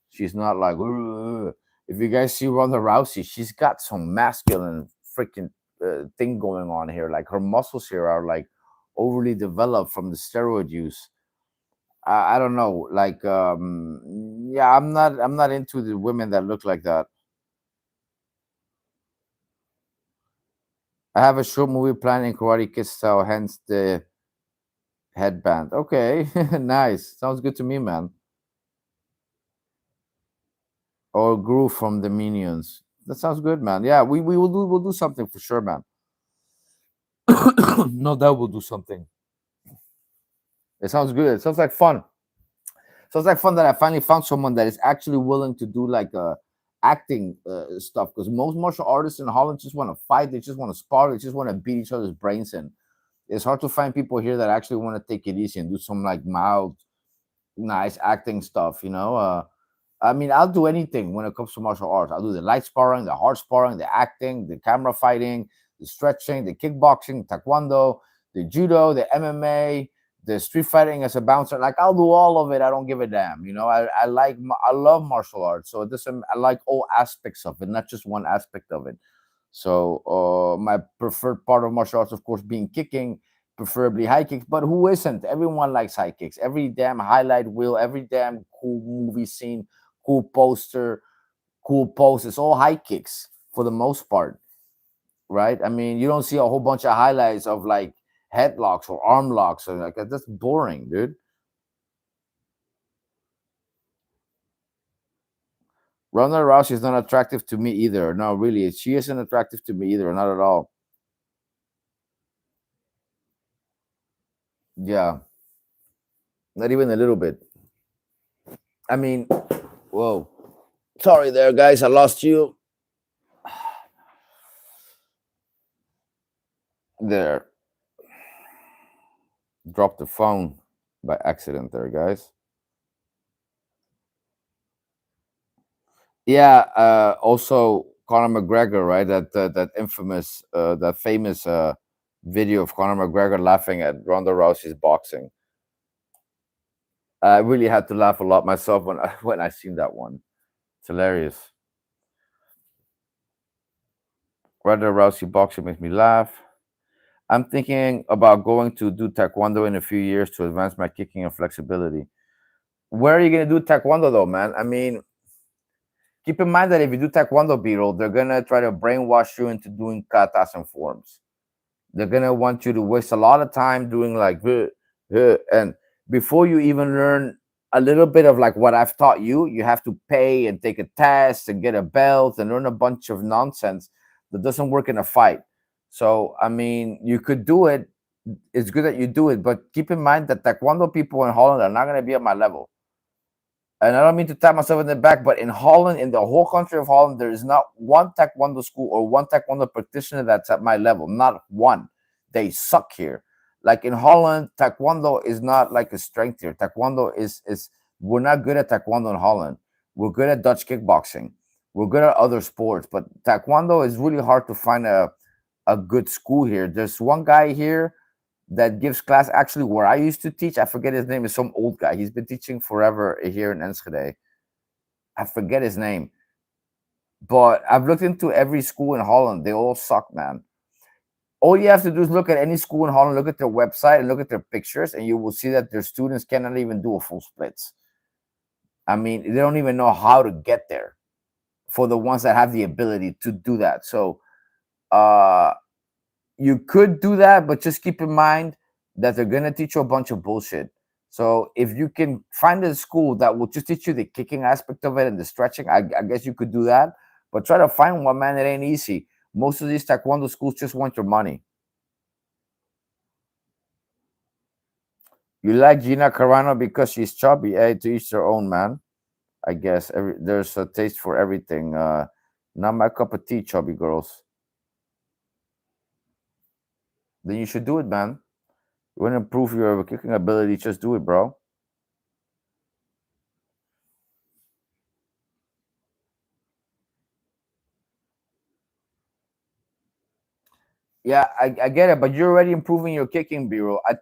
She's not like, "Ugh." If you guys see Ronda Rousey, she's got some masculine freaking thing going on here. Like her muscles here are like overly developed from the steroid use. I don't know. Like, yeah, I'm not into the women that look like that. I have a short movie planned in Karate Kid style, hence the headband. Okay, nice. Sounds good to me, man. Or Gru from the Minions. That sounds good, man. Yeah, we'll do something for sure, man. No doubt we'll do something. It sounds good. It sounds like fun. Sounds like fun that I finally found someone that is actually willing to do like acting stuff. Because most martial artists in Holland just want to fight. They just want to spar. They just want to beat each other's brains in. It's hard to find people here that actually want to take it easy and do some like mild, nice acting stuff. I mean, I'll do anything when it comes to martial arts. I'll do the light sparring, the hard sparring, the acting, the camera fighting, the stretching, the kickboxing, taekwondo, the judo, the MMA, the street fighting as a bouncer. Like I'll do all of it. I don't give a damn. I love martial arts, so it doesn't. I like all aspects of it, not just one aspect of it. So my preferred part of martial arts, of course, being kicking, preferably high kicks. But who isn't? Everyone likes high kicks. Every damn highlight reel, every damn cool movie scene, cool poster, cool post. It's all high kicks for the most part, right? I mean, you don't see a whole bunch of highlights of like headlocks or arm locks or like that. That's boring, dude. Ronda Rousey is not attractive to me either. No, really, she isn't attractive to me either. Not at all. Yeah, not even a little bit. I mean, whoa. Sorry there, guys. I lost you. There. Dropped the phone by accident there, guys. Yeah, also Conor McGregor, right? That infamous, that famous video of Conor McGregor laughing at Ronda Rousey's boxing. I really had to laugh a lot myself when when I seen that one. It's hilarious. Ronda Rousey boxing makes me laugh. I'm thinking about going to do taekwondo in a few years to advance my kicking and flexibility. Where are you gonna do taekwondo though, man? I mean, keep in mind that if you do taekwondo, Beetle, they're gonna try to brainwash you into doing katas and forms. They're gonna want you to waste a lot of time doing like and before you even learn a little bit of like what I've taught you, you have to pay and take a test and get a belt and learn a bunch of nonsense that doesn't work in a fight. So I mean, you could do it. It's good that you do it, but keep in mind that taekwondo people in Holland are not gonna be at my level. And I don't mean to tap myself in the back, but in Holland, in the whole country of Holland, there is not one taekwondo school or one taekwondo practitioner that's at my level. Not one. They suck here. Like in Holland, taekwondo is not like a strength here. Taekwondo is we're not good at taekwondo in Holland. We're good at Dutch kickboxing. We're good at other sports, but taekwondo is really hard to find a good school here. There's one guy here that gives class actually where I used to teach. I forget his name. Is some old guy. He's been teaching forever here in Enschede. I forget his name. But I've looked into every school in Holland. They all suck, man. All you have to do is look at any school in Holland, look at their website and look at their pictures, and you will see that their students cannot even do a full splits. I mean, they don't even know how to get there for the ones that have the ability to do that. So you could do that, but just keep in mind that they're gonna teach you a bunch of bullshit. So if you can find a school that will just teach you the kicking aspect of it and the stretching, I guess you could do that. But try to find one, man. It ain't easy. Most of these taekwondo schools just want your money. You like Gina Carano because she's chubby. Hey, to each their own, man. I guess there's a taste for everything. Not my cup of tea, chubby girls. Then you should do it, man. You want to improve your kicking ability, just do it, bro. Yeah, I get it, but you're already improving your kicking, Biro. I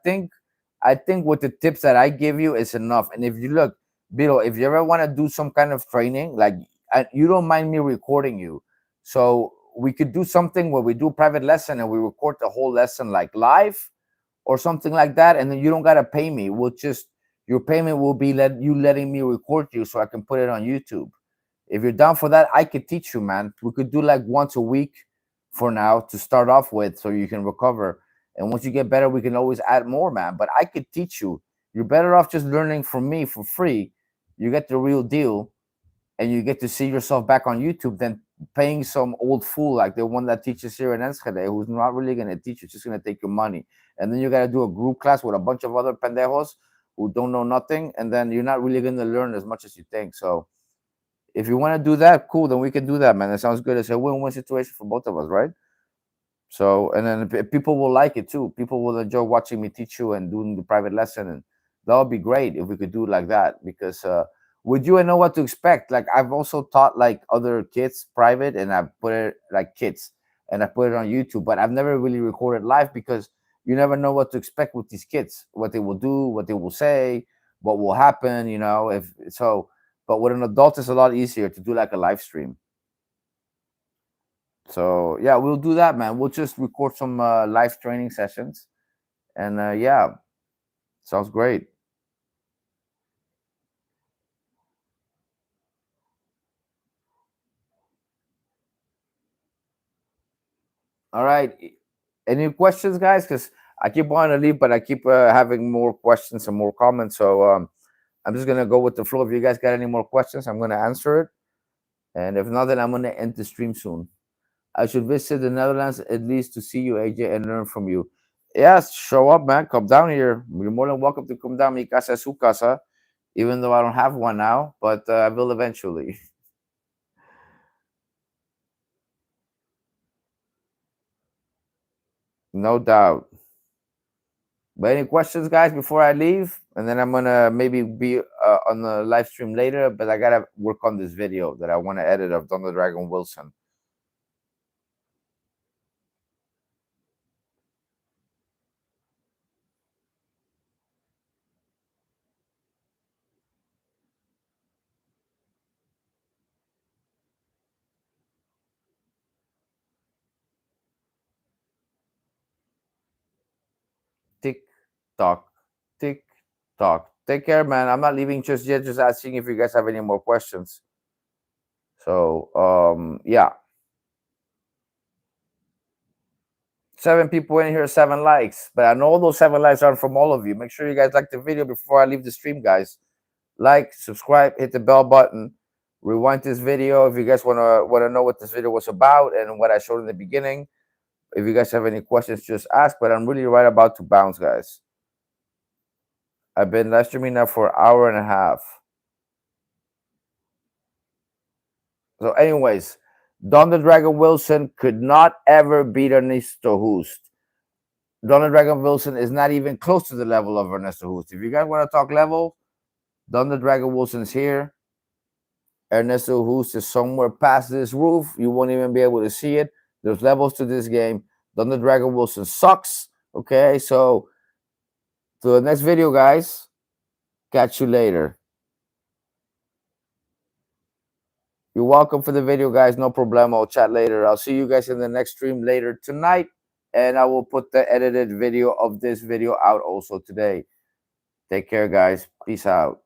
think with the tips that I give you is enough. And if you look, Biro, if you ever want to do some kind of training, like you don't mind me recording you, so we could do something where we do a private lesson and we record the whole lesson like live or something like that, and then you don't gotta pay me. We'll just your payment will be letting me record you so I can put it on YouTube. If you're down for that, I could teach you, man. We could do like once a week for now to start off with so you can recover. And once you get better, we can always add more, man. But I could teach you. You're better off just learning from me for free. You get the real deal and you get to see yourself back on YouTube than paying some old fool like the one that teaches here in Enschede who's not really going to teach you, just going to take your money. And then you got to do a group class with a bunch of other pendejos who don't know nothing. And then you're not really going to learn as much as you think. So if you want to do that, cool, then we can do that, man. It sounds good. It's a win-win situation for both of us, right? So, and then people will like it too. People will enjoy watching me teach you and doing the private lesson, and that would be great if we could do it like that. Because with you, I know what to expect. Like I've also taught like other kids private, and I've put it like kids, and I put it on YouTube. But I've never really recorded live because you never know what to expect with these kids, what they will do, what they will say, what will happen. You know, if so. But with an adult, it's a lot easier to do like a live stream. So yeah, we'll do that, man. We'll just record some live training sessions, and yeah, sounds great. All right, any questions, guys? Because I keep wanting to leave, but I keep having more questions and more comments. So I'm just gonna go with the flow. If you guys got any more questions, I'm gonna answer it. And if not, then I'm gonna end the stream soon. I should visit the Netherlands at least to see you, AJ, and learn from you. Yes, show up, man. Come down here. You're more than welcome to come down. Mi casa es su casa, even though I don't have one now, but I will eventually. No doubt. But any questions, guys, before I leave? And then I'm gonna maybe be on the live stream later. But I gotta work on this video that I want to edit of Don the Dragon Wilson. Tick tock, tick tock. Take care, man. I'm not leaving just yet. Just asking if you guys have any more questions. So, yeah. 7 people in here, 7 likes. But I know those 7 likes aren't from all of you. Make sure you guys like the video before I leave the stream, guys. Like, subscribe, hit the bell button, rewind this video if you guys wanna know what this video was about and what I showed in the beginning. If you guys have any questions, just ask. But I'm really right about to bounce, guys. I've been live streaming now for an hour and a half. So, anyways, Don the Dragon Wilson could not ever beat Ernesto Hoost. Don the Dragon Wilson is not even close to the level of Ernesto Hoost. If you guys want to talk level, Don the Dragon Wilson's here. Ernesto Hoost is somewhere past this roof. You won't even be able to see it. There's levels to this game. Don the Dragon Wilson sucks. Okay, so to the next video, guys. Catch you later. You're welcome for the video, guys. No problem. I'll chat later. I'll see you guys in the next stream later tonight. And I will put the edited video of this video out also today. Take care, guys. Peace out.